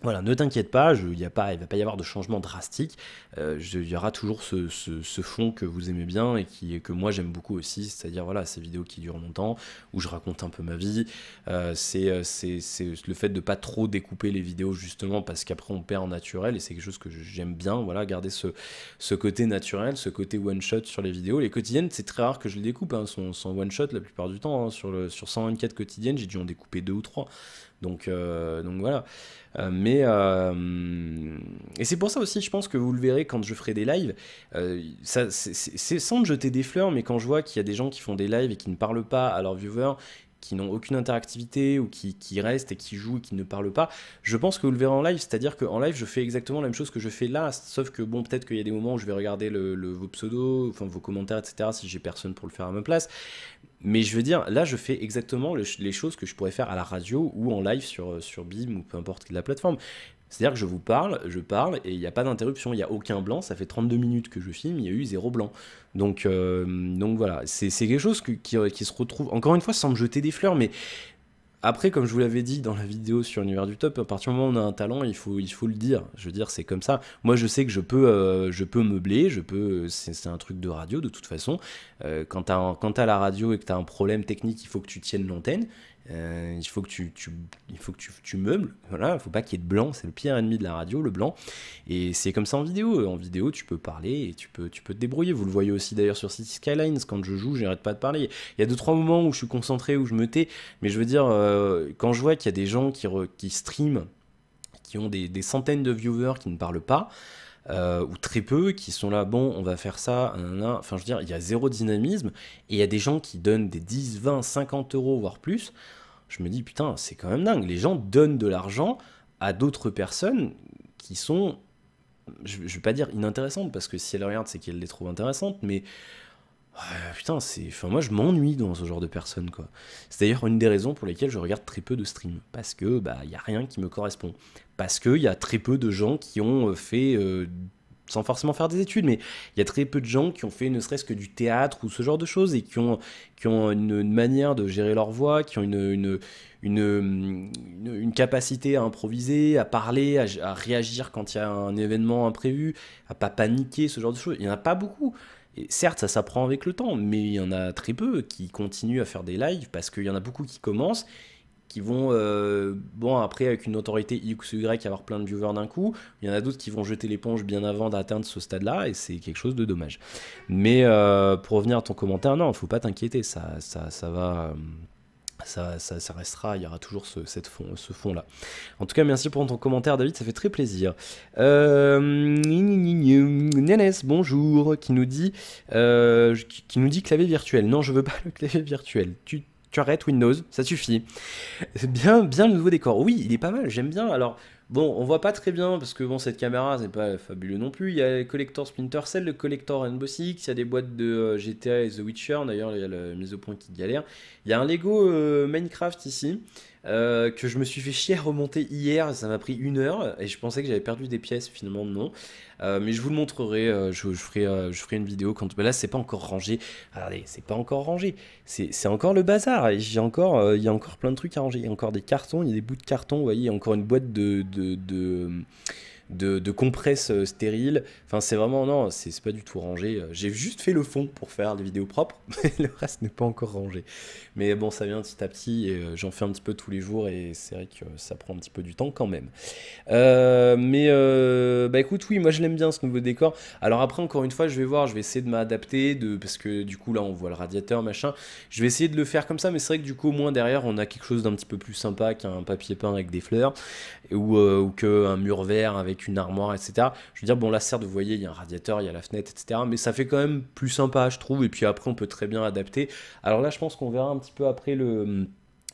voilà, ne t'inquiète pas, il va pas y avoir de changement drastique. Il y aura toujours ce fond que vous aimez bien et que moi j'aime beaucoup aussi, c'est-à-dire voilà, ces vidéos qui durent longtemps, où je raconte un peu ma vie. C'est le fait de pas trop découper les vidéos justement parce qu'après on perd en naturel et c'est quelque chose que j'aime bien, voilà, garder ce côté naturel, ce côté one-shot sur les vidéos. Les quotidiennes, c'est très rare que je les découpe, hein, sont one-shot la plupart du temps. Hein, sur 124 quotidiennes, j'ai dû en découper 2 ou 3. Donc voilà. Et c'est pour ça aussi, je pense que vous le verrez quand je ferai des lives. C'est sans te jeter des fleurs, mais quand je vois qu'il y a des gens qui font des lives et qui ne parlent pas à leurs viewers, qui n'ont aucune interactivité ou qui restent et qui jouent et qui ne parlent pas, je pense que vous le verrez en live. C'est-à-dire qu'en live, je fais exactement la même chose que je fais là, sauf que bon, peut-être qu'il y a des moments où je vais regarder vos pseudos, enfin vos commentaires, etc. si j'ai personne pour le faire à ma place. Mais je veux dire, là, je fais exactement les choses que je pourrais faire à la radio ou en live sur Bim ou peu importe la plateforme. C'est-à-dire que je parle et il n'y a pas d'interruption, il n'y a aucun blanc, ça fait 32 minutes que je filme, il y a eu 0 blanc. Donc voilà, c'est quelque chose qui se retrouve, encore une fois, sans me jeter des fleurs, mais après, comme je vous l'avais dit dans la vidéo sur l'univers du top, à partir du moment où on a un talent, il faut le dire. Je veux dire, c'est comme ça. Moi, je sais que je peux meubler, c'est un truc de radio de toute façon. Quand t'as la radio et que t'as un problème technique, il faut que tu tiennes l'antenne. Il faut que tu meubles. Voilà, il faut pas qu'il y ait de blanc. C'est le pire ennemi de la radio, le blanc. Et c'est comme ça en vidéo. En vidéo, tu peux parler et tu peux te débrouiller. Vous le voyez aussi d'ailleurs sur City Skylines. Quand je joue, j'arrête pas de parler. Il y a 2-3 moments où je suis concentré, où je me tais. Mais je veux dire, quand je vois qu'il y a des gens qui streament, qui ont des centaines de viewers qui ne parlent pas, ou très peu, qui sont là, bon, on va faire ça, nanana. Enfin, je veux dire, il y a zéro dynamisme, et il y a des gens qui donnent des 10, 20, 50 euros, voire plus. Je me dis, putain, c'est quand même dingue. Les gens donnent de l'argent à d'autres personnes qui sont, je vais pas dire inintéressantes, parce que si elles regardent, c'est qu'elles les trouvent intéressantes, mais putain, enfin, moi je m'ennuie dans ce genre de personnes, quoi. C'est d'ailleurs une des raisons pour lesquelles je regarde très peu de streams, parce que bah y a rien qui me correspond, parce que il y a très peu de gens qui ont fait sans forcément faire des études, mais il y a très peu de gens qui ont fait ne serait-ce que du théâtre ou ce genre de choses et qui ont une manière de gérer leur voix, qui ont une capacité à improviser, à parler, à réagir quand il y a un événement imprévu, à pas paniquer, ce genre de choses. Il n'y en a pas beaucoup. Et certes, ça s'apprend avec le temps, mais il y en a très peu qui continuent à faire des lives parce qu'il y en a beaucoup qui commencent, qui vont, bon, après, avec une autorité X ou Y, avoir plein de viewers d'un coup. Il y en a d'autres qui vont jeter l'éponge bien avant d'atteindre ce stade-là, et c'est quelque chose de dommage. Mais pour revenir à ton commentaire, non, faut pas t'inquiéter, ça va. Ça restera, il y aura toujours ce fond-là. En tout cas, merci pour ton commentaire, David, ça fait très plaisir. Nénès, bonjour, qui nous dit clavier virtuel. Non, je veux pas le clavier virtuel. Tu arrêtes Windows, ça suffit. C'est bien le nouveau décor. Oui, il est pas mal, j'aime bien. Alors, Bon, on voit pas très bien parce que bon, cette caméra c'est pas fabuleux non plus. Il y a le collector Splinter Cell, le collector Rainbow Six, il y a des boîtes de GTA et The Witcher. D'ailleurs, il y a la mise au point qui galère. Il y a un Lego Minecraft ici que je me suis fait chier à remonter hier. Ça m'a pris 1 heure et je pensais que j'avais perdu des pièces. Finalement, non. Mais je vous le montrerai. Je ferai une vidéo quand. Mais là, c'est pas encore rangé. Regardez, c'est pas encore rangé. C'est encore le bazar. Et il y a encore plein de trucs à ranger. Il y a encore des cartons, il y a des bouts de carton. Vous voyez, il y a encore une boîte de compresses stériles. Enfin, c'est vraiment, non, c'est pas du tout rangé. J'ai juste fait le fond pour faire les vidéos propres, mais le reste n'est pas encore rangé. Mais bon, ça vient petit à petit et j'en fais un petit peu tous les jours et c'est vrai que ça prend un petit peu du temps quand même. Bah écoute, oui, moi je l'aime bien ce nouveau décor. Alors après, encore une fois, je vais voir, je vais essayer de m'adapter, parce que du coup là on voit le radiateur, machin. Je vais essayer de le faire comme ça, mais c'est vrai que du coup, au moins derrière, on a quelque chose d'un petit peu plus sympa qu'un papier peint avec des fleurs ou qu'un mur vert avec une armoire, etc. Je veux dire, bon là certes, vous voyez, il y a un radiateur, il y a la fenêtre, etc. Mais ça fait quand même plus sympa, je trouve. Et puis après, on peut très bien adapter. Alors là, je pense qu'on verra un petit peu après le.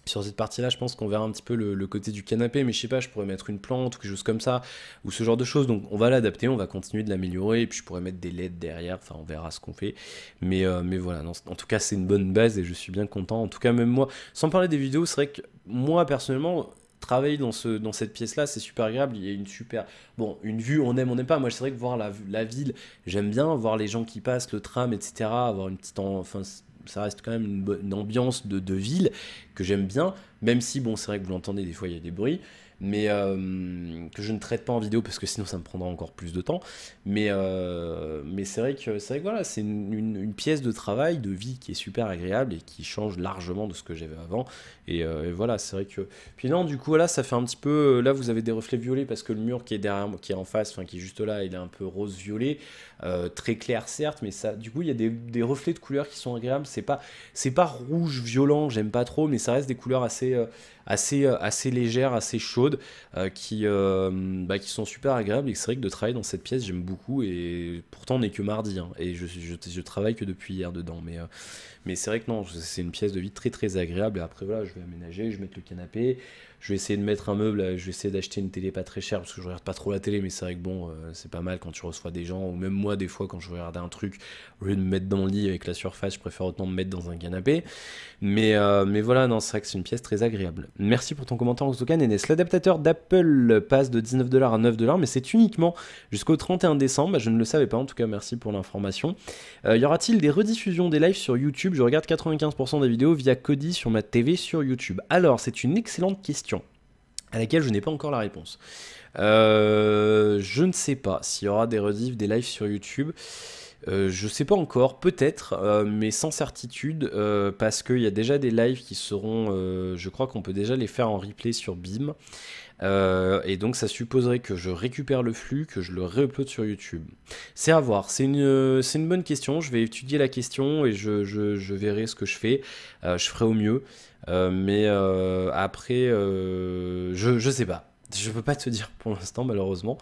Sur cette partie-là, je pense qu'on verra un petit peu le côté du canapé, mais je sais pas, je pourrais mettre une plante ou quelque chose comme ça, ou ce genre de choses. Donc on va l'adapter, on va continuer de l'améliorer, et puis je pourrais mettre des LED derrière, enfin on verra ce qu'on fait. Mais voilà, non, en tout cas c'est une bonne base et je suis bien content. En tout cas même moi, sans parler des vidéos, c'est vrai que moi personnellement, travailler dans cette pièce-là, c'est super agréable. Il y a une super. Bon, une vue, on aime, on n'aime pas. Moi, c'est vrai que voir la ville, j'aime bien. Voir les gens qui passent, le tram, etc. Avoir une petite. Enfin, ça reste quand même une ambiance de ville que j'aime bien. Même si, bon, c'est vrai que vous l'entendez, des fois, il y a des bruits. Mais que je ne traite pas en vidéo parce que sinon ça me prendra encore plus de temps. Mais c'est vrai que voilà, c'est une pièce de travail, de vie qui est super agréable et qui change largement de ce que j'avais avant. Et voilà, c'est vrai que. Puis non, du coup, voilà, ça fait un petit peu. Là, vous avez des reflets violets parce que le mur qui est derrière moi, qui est en face, enfin qui est juste là, il est un peu rose-violet. Très clair, certes, mais ça, du coup, il y a des reflets de couleurs qui sont agréables. C'est pas rouge violent, j'aime pas trop, mais ça reste des couleurs assez légères, assez chaudes, qui sont super agréables. Et c'est vrai que de travailler dans cette pièce, j'aime beaucoup. Et pourtant, on n'est que mardi, hein, et je travaille que depuis hier dedans. Mais c'est vrai que non, c'est une pièce de vie très très agréable. Et après, voilà, je vais aménager, je vais mettre le canapé. Je vais essayer de mettre un meuble, je vais essayer d'acheter une télé pas très chère parce que je regarde pas trop la télé, mais c'est vrai que bon, c'est pas mal quand tu reçois des gens, ou même moi, des fois, quand je regardais un truc, au lieu de me mettre dans le lit avec la surface, je préfère autant me mettre dans un canapé. Mais voilà, non, c'est vrai que c'est une pièce très agréable. Merci pour ton commentaire, Oxokan. Enes, l'adaptateur d'Apple passe de 19 $ à 9 $, mais c'est uniquement jusqu'au 31 décembre. Bah, je ne le savais pas, en tout cas, merci pour l'information. Y aura-t-il des rediffusions des lives sur YouTube? Je regarde 95% des vidéos via Kodi sur ma TV sur YouTube. Alors, c'est une excellente question à laquelle je n'ai pas encore la réponse. Je ne sais pas s'il y aura des rediffs, des lives sur YouTube. Je sais pas encore, peut-être, mais sans certitude, parce qu'il y a déjà des lives qui seront, je crois qu'on peut déjà les faire en replay sur Beam, et donc ça supposerait que je récupère le flux, que je le réupload sur YouTube. C'est à voir, c'est une bonne question, je vais étudier la question et je verrai ce que je fais, je ferai au mieux, mais après, je sais pas. Je peux pas te dire pour l'instant, malheureusement.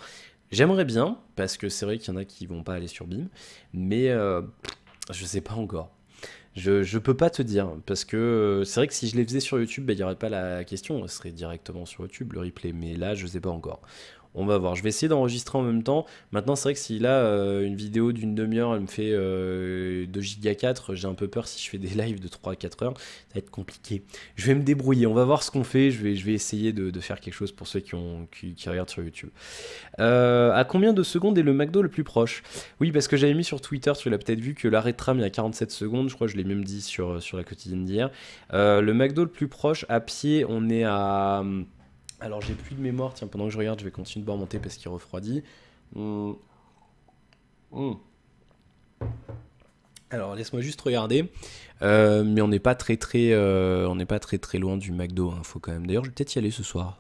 J'aimerais bien, parce que c'est vrai qu'il y en a qui vont pas aller sur Beam, mais je sais pas encore. Je peux pas te dire, parce que c'est vrai que si je les faisais sur YouTube, bah, il y aurait pas la question, ce serait directement sur YouTube le replay, mais là je sais pas encore. On va voir, je vais essayer d'enregistrer en même temps. Maintenant c'est vrai que si là une vidéo d'une demi-heure elle me fait 2 Go 4, j'ai un peu peur si je fais des lives de 3 à 4 heures, ça va être compliqué. Je vais me débrouiller, on va voir ce qu'on fait, je vais essayer de faire quelque chose pour ceux qui regardent sur YouTube. À combien de secondes est le McDo le plus proche? Oui, parce que j'avais mis sur Twitter, tu l'as peut-être vu, que l'arrêt de tram il y a 47 secondes, je crois que je l'ai même dit sur la quotidienne d'hier. Le McDo le plus proche, à pied, on est à... Alors j'ai plus de mémoire, tiens, pendant que je regarde, je vais continuer de boire mon thé parce qu'il refroidit. Hum, hum. Alors laisse-moi juste regarder. Mais on n'est pas on n'est pas très très loin du McDo, hein, faut quand même. D'ailleurs, je vais peut-être y aller ce soir.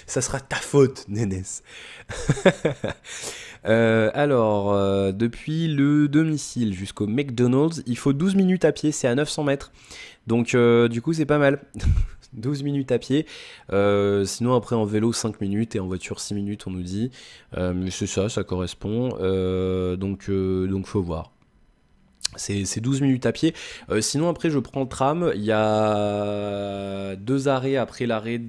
Ça sera ta faute, Nénès. Alors, depuis le domicile jusqu'au McDonald's, il faut 12 minutes à pied, c'est à 900 mètres. Donc, du coup, c'est pas mal. 12 minutes à pied. Sinon, après, en vélo, 5 minutes et en voiture, 6 minutes, on nous dit. Mais c'est ça, ça correspond. Donc, faut voir. C'est 12 minutes à pied. Sinon, après, je prends le tram. Il y a 2 arrêts après l'arrêt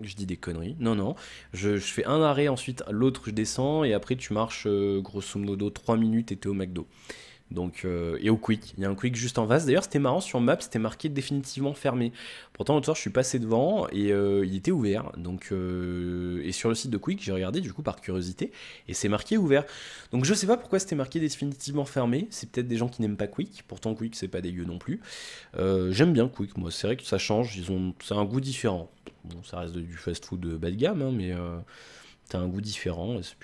Je dis des conneries. Non, non. Je fais un arrêt, ensuite l'autre, je descends, et après, tu marches grosso modo 3 minutes et t'es au McDo. Donc, et au Quick, il y a un Quick juste en face. D'ailleurs, c'était marrant, sur Maps, c'était marqué définitivement fermé. Pourtant, l'autre soir, je suis passé devant et il était ouvert. Donc, et sur le site de Quick, j'ai regardé du coup par curiosité et c'est marqué ouvert. Donc, je sais pas pourquoi c'était marqué définitivement fermé. C'est peut-être des gens qui n'aiment pas Quick. Pourtant, Quick, c'est pas dégueu non plus. J'aime bien Quick, moi. C'est vrai que ça change. C'est un goût différent. Bon, ça reste du fast-food bas de gamme, hein, mais t'as un goût différent, et c'est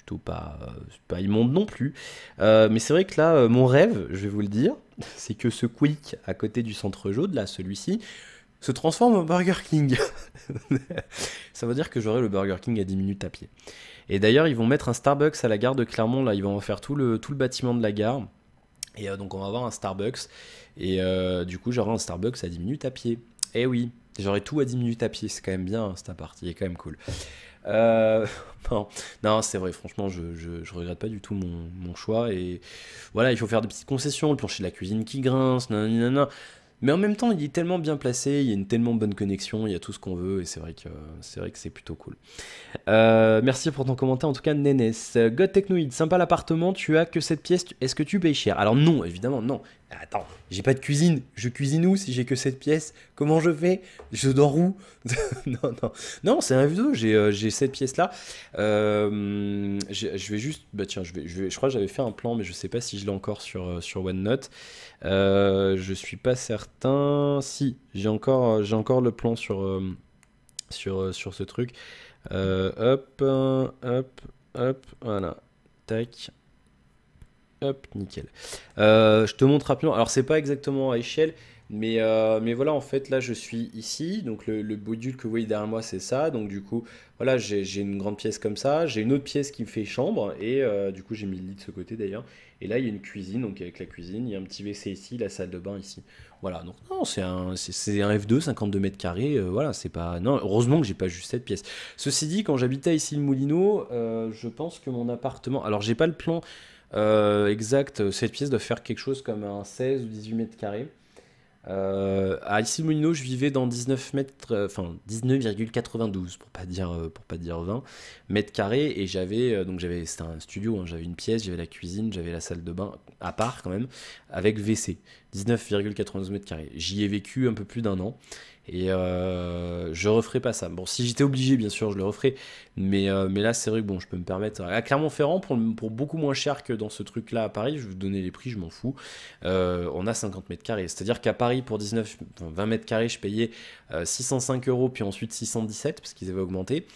pas immonde non plus. Mais c'est vrai que là, mon rêve, je vais vous le dire, c'est que ce Quick à côté du centre jaune, là, celui-ci, se transforme en Burger King. Ça veut dire que j'aurai le Burger King à 10 minutes à pied. Et d'ailleurs, ils vont mettre un Starbucks à la gare de Clermont, là, ils vont en faire tout le bâtiment de la gare. Et donc, on va avoir un Starbucks. Et du coup, j'aurai un Starbucks à 10 minutes à pied. Eh oui, j'aurai tout à 10 minutes à pied, c'est quand même bien, hein, cet appart, il est quand même cool. Euh, non, non, c'est vrai, franchement, je regrette pas du tout mon choix. Et voilà, il faut faire des petites concessions, le plancher de la cuisine qui grince, nanana. Mais en même temps, il est tellement bien placé, il y a une tellement bonne connexion, il y a tout ce qu'on veut, et c'est vrai que c'est plutôt cool. Merci pour ton commentaire, en tout cas, Nénès. God Technoid, sympa l'appartement, tu as que cette pièce, est-ce que tu payes cher? Alors non, évidemment, non. Attends, j'ai pas de cuisine, je cuisine où si j'ai que cette pièce? Comment je fais? Je dors où? Non, non, non, c'est un F2, j'ai cette pièce-là. Je vais juste, bah tiens, je crois que j'avais fait un plan, mais je sais pas si je l'ai encore sur OneNote. Je suis pas certain. Si, j'ai encore le plan sur ce truc. Hop, hop, voilà. Tac. Hop, nickel. Je te montre rapidement. Alors, c'est pas exactement à échelle, mais voilà, en fait, là, je suis ici. Donc, le module que vous voyez derrière moi, c'est ça. Donc, du coup, voilà, j'ai une grande pièce comme ça. J'ai une autre pièce qui me fait chambre. Et du coup, j'ai mis le lit de ce côté d'ailleurs. Et là, il y a une cuisine. Donc, avec la cuisine, il y a un petit WC ici, la salle de bain ici. Voilà. Donc, non, c'est un F2, 52 mètres carrés. Voilà, c'est pas. Non, heureusement que j'ai pas juste cette pièce. Ceci dit, quand j'habitais ici le Moulineau, je pense que mon appartement. Alors, j'ai pas le plan. Exact, cette pièce doit faire quelque chose comme un 16 ou 18 mètres carrés. À Issy-Moulineaux, je vivais dans 19 mètres, enfin 19,92 pour pas dire 20 mètres carrés et c'était un studio, hein, j'avais une pièce, j'avais la cuisine, j'avais la salle de bain à part quand même avec WC. 19,92 mètres carrés. J'y ai vécu un peu plus d'un an et je referai pas ça. Bon, si j'étais obligé, bien sûr, je le referais, mais là, c'est vrai que bon, je peux me permettre. À Clermont-Ferrand, pour beaucoup moins cher que dans ce truc-là à Paris, je vais vous donner les prix, je m'en fous. On a 50 mètres carrés. C'est-à-dire qu'à Paris, pour 20 mètres carrés, je payais 605 euros, puis ensuite 617, parce qu'ils avaient augmenté,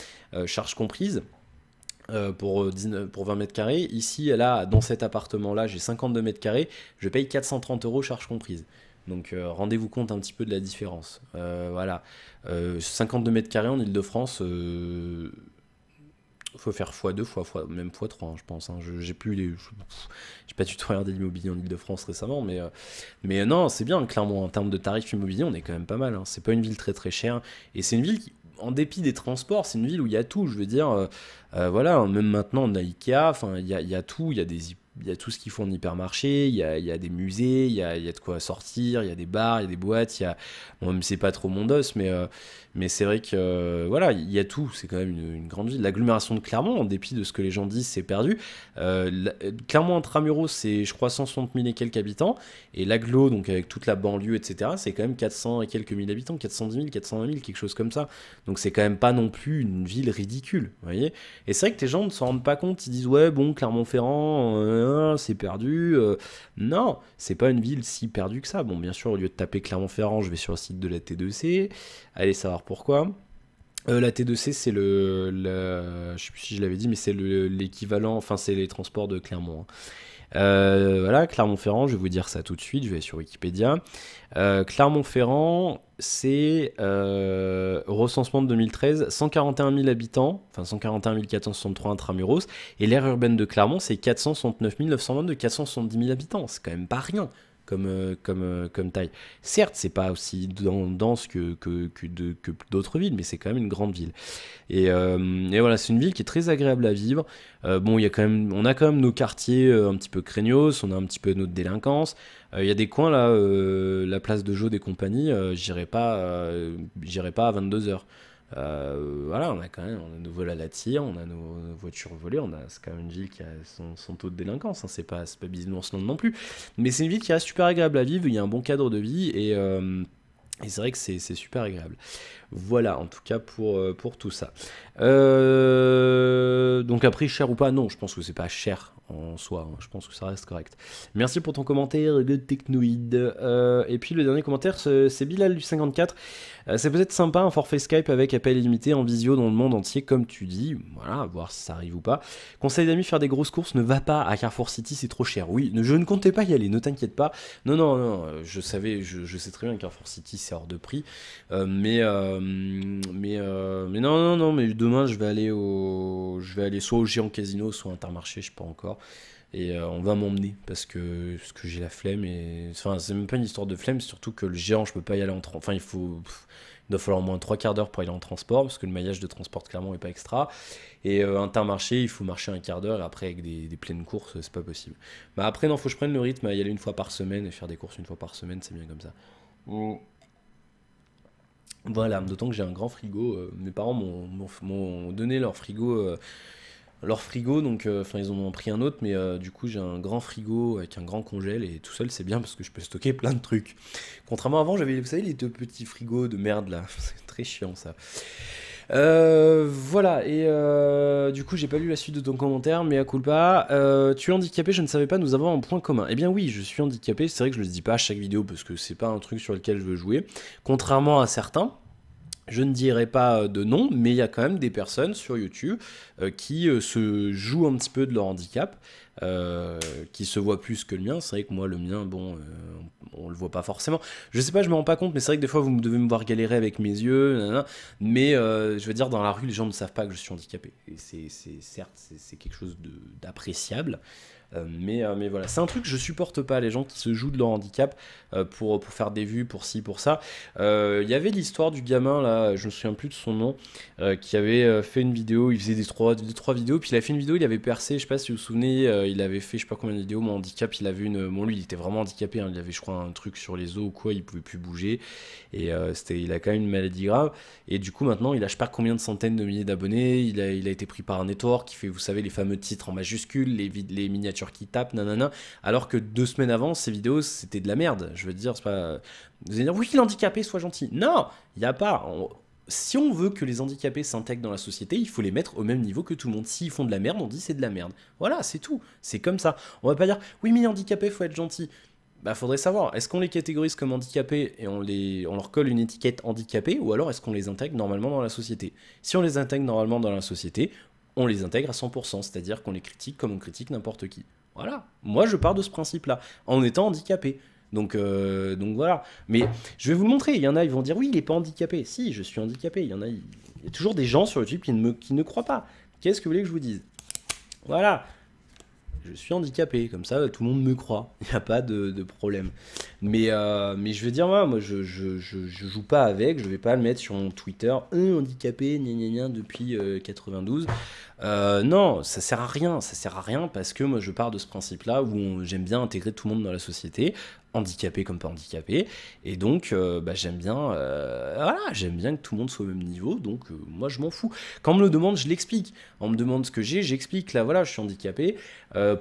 charges comprises. Pour 20 mètres carrés. Ici, là, dans cet appartement-là, j'ai 52 mètres carrés, je paye 430 euros, charges comprises. Donc rendez-vous compte un petit peu de la différence. Voilà. 52 mètres carrés en Ile-de-France, faut faire x2, même x3, hein, je pense. Hein. J'ai pas du tout regardé l'immobilier en Ile-de-France récemment, mais non, c'est bien, clairement, en termes de tarifs immobiliers, on est quand même pas mal. Hein. C'est pas une ville très très chère, et c'est une ville qui, en dépit des transports, c'est une ville où il y a tout. Je veux dire, voilà, même maintenant on a Ikea, enfin il y a tout, il y a tout ce qu'il faut en hypermarché, il y a des musées, il y a de quoi sortir, il y a des bars, il y a des boîtes, bon, même c'est pas trop mon dos, mais c'est vrai que voilà, il y a tout, c'est quand même une grande ville. L'agglomération de Clermont, en dépit de ce que les gens disent, c'est perdu. Clermont intramuros, c'est je crois 160 000 et quelques habitants, et l'agglo, donc avec toute la banlieue, etc., c'est quand même 400 et quelques mille habitants, 410 000, 420 000, quelque chose comme ça. Donc c'est quand même pas non plus une ville ridicule, vous voyez. Et c'est vrai que les gens ne s'en rendent pas compte, ils disent ouais bon Clermont-Ferrand, c'est perdu. Non, c'est pas une ville si perdue que ça. Bon bien sûr au lieu de taper Clermont-Ferrand, je vais sur le site de la T2C, allez savoir pourquoi. La T2C c'est je sais plus si je l'avais dit, mais c'est l'équivalent, enfin c'est les transports de Clermont. Hein. Voilà, Clermont-Ferrand, je vais vous dire ça tout de suite, je vais aller sur Wikipédia. Clermont-Ferrand, c'est au recensement de 2013, 141 000 habitants, enfin 141 463 intramuros, et l'aire urbaine de Clermont, c'est 469 922, 470 000 habitants, c'est quand même pas rien comme taille. Certes, c'est pas aussi dense que d'autres villes, mais c'est quand même une grande ville. Et voilà, c'est une ville qui est très agréable à vivre. Bon, on a quand même nos quartiers un petit peu craignos, on a un petit peu notre délinquance. Il y a des coins là, la place de Jaude et compagnie, j'irai pas à 22h. Voilà, on a quand même nos vols à la tire, on a nos voitures volées, c'est quand même une ville qui a son taux de délinquance, hein, c'est pas Bisounours non plus. Mais c'est une ville qui reste super agréable à vivre, il y a un bon cadre de vie et c'est vrai que c'est super agréable. Voilà, en tout cas pour tout ça. Donc après, cher ou pas, non, je pense que c'est pas cher en soi, hein, je pense que ça reste correct. Merci pour ton commentaire, le technoïde. Et puis le dernier commentaire, c'est Bilal du 54. C'est peut-être sympa un forfait Skype avec appel illimité en visio dans le monde entier, comme tu dis. Voilà, à voir si ça arrive ou pas. Conseil d'amis, faire des grosses courses, ne va pas à Carrefour City, c'est trop cher. Oui, je ne comptais pas y aller, ne t'inquiète pas. Non, non, non, je sais très bien que Carrefour City c'est hors de prix. Mais non, non, non, mais demain je vais aller soit au Géant Casino, soit à Intermarché, je sais pas encore. Et on va m'emmener parce que j'ai la flemme. Enfin, c'est même pas une histoire de flemme, c'est surtout que le Géant, je peux pas y aller en transport. Enfin, il doit falloir au moins 3 quarts d'heure pour aller en transport parce que le maillage de transport clairement est pas extra. Et Intermarché, il faut marcher un quart d'heure et après avec des pleines courses, c'est pas possible. Bah après, non, faut que je prenne le rythme à y aller une fois par semaine et faire des courses une fois par semaine, c'est bien comme ça. Mm. Voilà, d'autant que j'ai un grand frigo. Mes parents m'ont donné leur frigo, donc enfin ils en ont pris un autre, mais du coup j'ai un grand frigo avec un grand congèle et tout seul c'est bien parce que je peux stocker plein de trucs. Contrairement à avant, j'avais, vous savez, les deux petits frigos de merde là, c'est très chiant ça. Voilà, et du coup j'ai pas lu la suite de ton commentaire, mais à culpa. Tu es handicapé, je ne savais pas, nous avons un point commun. Eh bien oui, je suis handicapé, c'est vrai que je le dis pas à chaque vidéo parce que c'est pas un truc sur lequel je veux jouer. Contrairement à certains. Je ne dirai pas de nom, mais il y a quand même des personnes sur YouTube qui se jouent un petit peu de leur handicap, qui se voient plus que le mien. C'est vrai que moi, le mien, bon, on le voit pas forcément. Je sais pas, je me rends pas compte, mais c'est vrai que des fois, vous devez me voir galérer avec mes yeux, nanana. Mais je veux dire, dans la rue, les gens ne savent pas que je suis handicapé. Et certes, c'est quelque chose d'appréciable. Mais voilà, c'est un truc que je supporte pas, les gens qui se jouent de leur handicap pour faire des vues, pour ci, pour ça. Il y avait l'histoire du gamin, là, je me souviens plus de son nom, qui avait fait une vidéo, il faisait deux, trois vidéos, puis il a fait une vidéo, il avait percé, je sais pas si vous vous souvenez, il avait fait je sais pas combien de vidéos, mon handicap, il avait bon lui il était vraiment handicapé, hein, il avait je crois un truc sur les os ou quoi, il pouvait plus bouger, et il a quand même une maladie grave, et du coup maintenant il a je sais pas combien de centaines de milliers d'abonnés, il a été pris par un network qui fait, vous savez, les fameux titres en majuscules, les miniatures qui tapent, nanana, alors que 2 semaines avant, ces vidéos c'était de la merde, je veux dire, c'est pas... Vous allez dire, oui, l'handicapé, sois gentil. Non, il n'y a pas. Si on veut que les handicapés s'intègrent dans la société, il faut les mettre au même niveau que tout le monde. S'ils font de la merde, on dit c'est de la merde. Voilà, c'est tout. C'est comme ça. On va pas dire, oui, mais les handicapés, faut être gentil. Bah, faudrait savoir, est-ce qu'on les catégorise comme handicapés et on leur colle une étiquette handicapé, ou alors est-ce qu'on les intègre normalement dans la société? Si on les intègre normalement dans la société, on les intègre à 100%, c'est-à-dire qu'on les critique comme on critique n'importe qui. Voilà. Moi, je pars de ce principe-là, en étant handicapé. Donc voilà. Mais je vais vous le montrer. Il y en a, ils vont dire oui, il est pas handicapé. Si, je suis handicapé. Il y a toujours des gens sur YouTube qui ne croient pas. Qu'est-ce que vous voulez que je vous dise? Voilà. Je suis handicapé, comme ça tout le monde me croit, il n'y a pas de problème. Mais je veux dire, moi je joue pas avec, je vais pas le mettre sur mon Twitter, un handicapé, gna gna gna, depuis 92. Non, ça sert à rien parce que moi je pars de ce principe-là où j'aime bien intégrer tout le monde dans la société, handicapé comme pas handicapé, et donc j'aime bien, voilà, j'aime bien que tout le monde soit au même niveau, donc moi je m'en fous. Quand on me le demande, je l'explique. On me demande ce que j'explique, là voilà, je suis handicapé.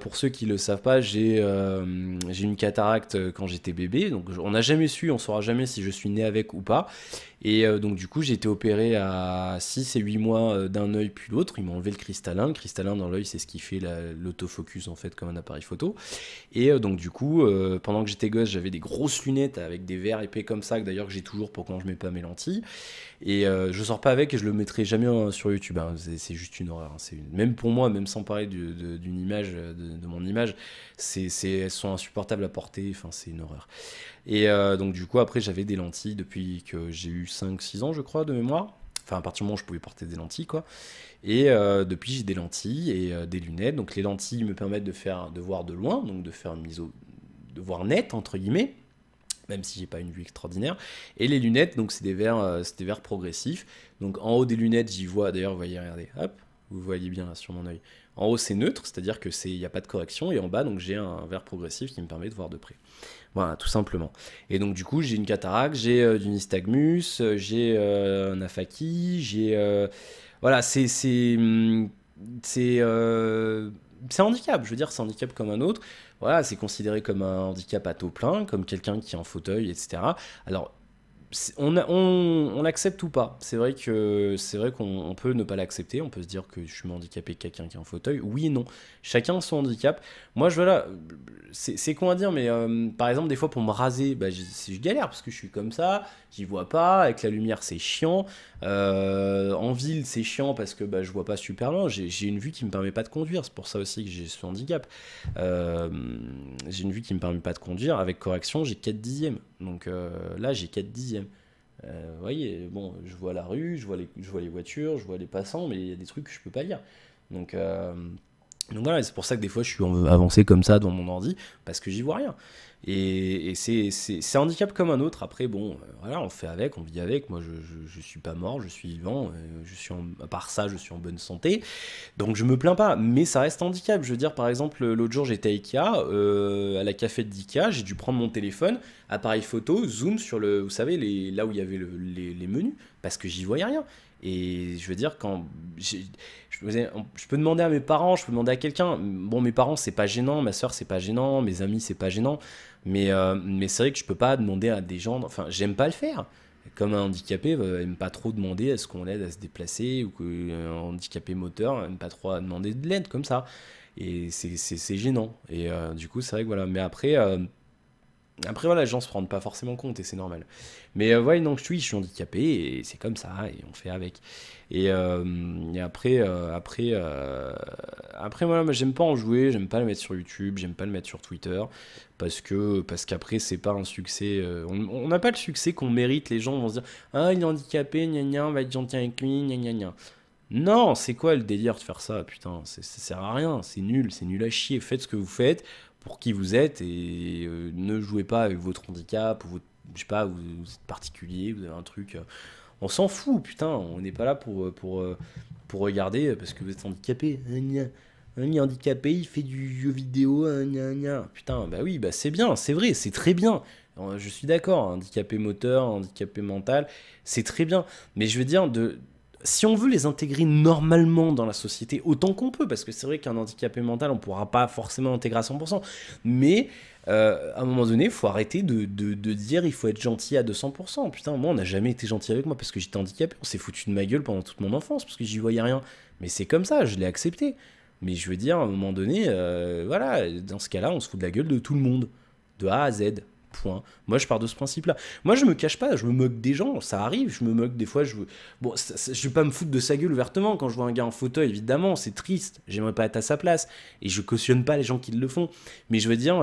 Pour ceux qui le savent pas, j'ai une cataracte quand j'étais bébé, donc on n'a jamais su, on saura jamais si je suis né avec ou pas. Et donc du coup j'ai été opéré à 6 et 8 mois d'un œil puis l'autre, ils m'ont enlevé le cristallin. Le cristallin dans l'œil, c'est ce qui fait l'autofocus en fait comme un appareil photo. Et donc du coup, pendant que j'étais gosse, j'avais des grosses lunettes avec des verres épais comme ça, que d'ailleurs que j'ai toujours pour quand je mets pas mes lentilles. Et je sors pas avec et je le mettrai jamais sur YouTube, hein. C'est juste une horreur, hein. Même pour moi, même sans parler d'une image, de mon image, elles sont insupportables à porter, enfin c'est une horreur. Et donc du coup après j'avais des lentilles depuis que j'ai eu 5-6 ans je crois de mémoire. Enfin à partir du moment où je pouvais porter des lentilles quoi. Et depuis j'ai des lentilles et des lunettes. Donc les lentilles me permettent de voir de loin, donc de faire de voir net entre guillemets, même si j'ai pas une vue extraordinaire. Et les lunettes, donc c'est des verres progressifs. Donc en haut des lunettes, j'y vois, d'ailleurs, vous voyez, regardez, hop, vous voyez bien là sur mon œil. En haut, c'est neutre, c'est-à-dire que il n'y a pas de correction, et en bas, donc j'ai un verre progressif qui me permet de voir de près. Voilà, tout simplement. Et donc du coup, j'ai une cataracte, j'ai du nystagmus, j'ai un aphaki, j'ai voilà, c'est un handicap. Je veux dire, c'est un handicap comme un autre. Voilà, c'est considéré comme un handicap à taux plein, comme quelqu'un qui est en fauteuil, etc. Alors on l'accepte ou pas. C'est vrai qu'on peut ne pas l'accepter. On peut se dire que je suis moins handicapé que quelqu'un qui est en fauteuil. Oui et non. Chacun son handicap. Moi, voilà, c'est con à dire, mais par exemple, des fois pour me raser, bah, je galère parce que je suis comme ça, j'y vois pas. Avec la lumière, c'est chiant. En ville, c'est chiant parce que bah, je vois pas super loin. J'ai une vue qui me permet pas de conduire. C'est pour ça aussi que j'ai ce handicap. Euh, j'ai une vue qui me permet pas de conduire. Avec correction, j'ai 4 dixièmes. Donc là, j'ai 4 dixièmes. Vous voyez, bon, je vois la rue, je vois les voitures, je vois les passants, mais il y a des trucs que je peux pas lire. Donc, euh, donc voilà, c'est pour ça que des fois je suis avancé comme ça devant mon ordi, parce que j'y vois rien. Et c'est un handicap comme un autre. Après, bon, voilà, on fait avec, on vit avec. Moi, je suis pas mort, je suis vivant. À part ça, je suis en bonne santé. Donc je me plains pas, mais ça reste un handicap. Je veux dire, par exemple, l'autre jour j'étais à Ikea, à la cafette d'Ikea, j'ai dû prendre mon téléphone, appareil photo, zoom sur le, vous savez, là où il y avait les menus, parce que j'y voyais rien. Et je veux dire, je peux demander à mes parents, je peux demander à quelqu'un. Bon, mes parents, c'est pas gênant, ma soeur, c'est pas gênant, mes amis, c'est pas gênant. Mais c'est vrai que je peux pas demander à des gens. Enfin, j'aime pas le faire. Comme un handicapé aime pas trop demander à ce qu'on l'aide à se déplacer, ou qu'un handicapé moteur aime pas trop à demander de l'aide comme ça. Et c'est gênant. Et du coup, c'est vrai que voilà. Mais après, voilà, les gens se rendent pas forcément compte et c'est normal. Mais ouais, non, oui, je suis handicapé et c'est comme ça et on fait avec. Et après, voilà, moi, j'aime pas en jouer, j'aime pas le mettre sur YouTube, j'aime pas le mettre sur Twitter parce qu'après, c'est pas un succès. On n'a pas le succès qu'on mérite. Les gens vont se dire, ah, il est handicapé, gna gna, on va être gentil avec lui, gna gna gna. Non, c'est quoi le délire de faire ça? Putain, ça sert à rien, c'est nul à chier. Faites ce que vous faites, pour qui vous êtes, et ne jouez pas avec votre handicap, ou votre, je sais pas, vous êtes particulier, vous avez un truc. On s'en fout, putain, on n'est pas là pour regarder parce que vous êtes handicapé. Il est handicapé, il fait du jeu vidéo, gna gna. Putain, bah oui, bah c'est bien, c'est vrai, c'est très bien. Je suis d'accord, handicapé moteur, handicapé mental, c'est très bien. Mais je veux dire, si on veut les intégrer normalement dans la société, autant qu'on peut, parce que c'est vrai qu'un handicapé mental, on ne pourra pas forcément l'intégrer à 100%, mais à un moment donné, il faut arrêter de dire il faut être gentil à 200%. Putain, moi, on n'a jamais été gentil avec moi parce que j'étais handicapé, on s'est foutu de ma gueule pendant toute mon enfance, parce que j'y voyais rien. Mais c'est comme ça, je l'ai accepté. Mais je veux dire, à un moment donné, voilà, dans ce cas-là, on se fout de la gueule de tout le monde, de A à Z. Point. Moi, je pars de ce principe-là. Moi, je me cache pas, je me moque des gens, ça arrive, je me moque des fois. Bon, je vais pas me foutre de sa gueule ouvertement quand je vois un gars en fauteuil, évidemment, c'est triste, j'aimerais pas être à sa place, et je cautionne pas les gens qui le font. Mais je veux dire,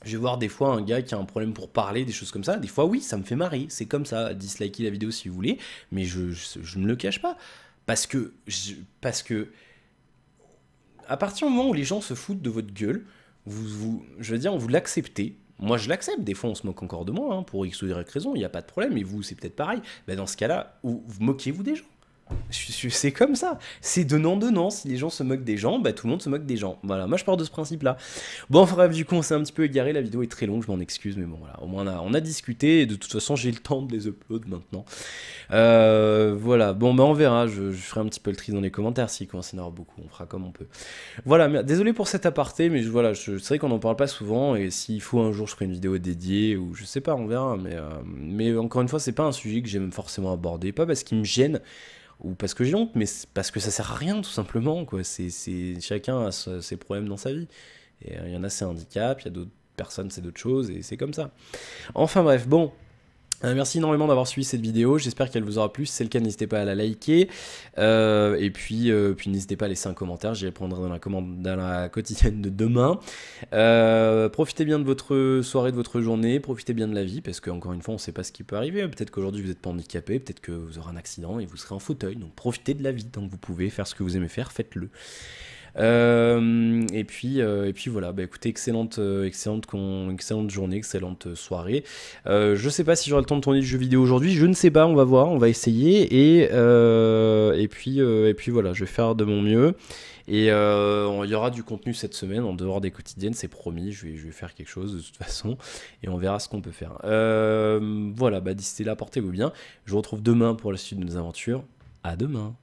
je vais voir des fois un gars qui a un problème pour parler, des choses comme ça, des fois, oui, ça me fait marrer, c'est comme ça, dislikez la vidéo si vous voulez, mais je ne le cache pas. Parce que, à partir du moment où les gens se foutent de votre gueule, je veux dire, vous l'acceptez. Moi, je l'accepte. Des fois, on se moque encore de moi, hein, pour X ou Y raison, il n'y a pas de problème. Et vous, c'est peut-être pareil. Ben, dans ce cas-là, vous moquez-vous des gens. C'est comme ça. C'est donnant-donnant. Si les gens se moquent des gens, bah, tout le monde se moque des gens. Voilà, moi je pars de ce principe-là. Bon, bref, du coup, on s'est un petit peu égaré. La vidéo est très longue, je m'en excuse. Mais bon, voilà, au moins on a discuté. Et de toute façon, j'ai le temps de les upload maintenant. Voilà, bon, bah, on verra. Je ferai un petit peu le tri dans les commentaires s'il commence à y en avoir beaucoup. On fera comme on peut. Voilà, désolé pour cet aparté. Mais voilà, c'est vrai qu'on n'en parle pas souvent. Et s'il faut un jour, je ferai une vidéo dédiée. Ou je sais pas, on verra. Mais encore une fois, c'est pas un sujet que j'aime forcément aborder. Pas parce qu'il me gêne ou parce que j'ai honte, mais parce que ça sert à rien tout simplement, quoi. Chacun a ses problèmes dans sa vie. Et il y en a c'est un handicap, il y a d'autres personnes c'est d'autres choses, et c'est comme ça. Enfin bref, bon. Merci énormément d'avoir suivi cette vidéo, j'espère qu'elle vous aura plu, si c'est le cas n'hésitez pas à la liker, et puis n'hésitez pas à laisser un commentaire, j'y répondrai dans la quotidienne de demain. Profitez bien de votre soirée, de votre journée, profitez bien de la vie, parce qu'encore une fois on ne sait pas ce qui peut arriver, peut-être qu'aujourd'hui vous n'êtes pas handicapé, peut-être que vous aurez un accident et vous serez en fauteuil, donc profitez de la vie tant que vous pouvez, faire ce que vous aimez faire, faites-le. Et puis voilà, bah écoutez, excellente journée, excellente soirée. Je sais pas si j'aurai le temps de tourner du jeu vidéo aujourd'hui, je ne sais pas, on va voir, on va essayer. Et puis voilà, je vais faire de mon mieux. Et il y aura du contenu cette semaine en dehors des quotidiennes, c'est promis. Je vais faire quelque chose de toute façon et on verra ce qu'on peut faire. Voilà, bah d'ici là, portez-vous bien. Je vous retrouve demain pour la suite de nos aventures. À demain.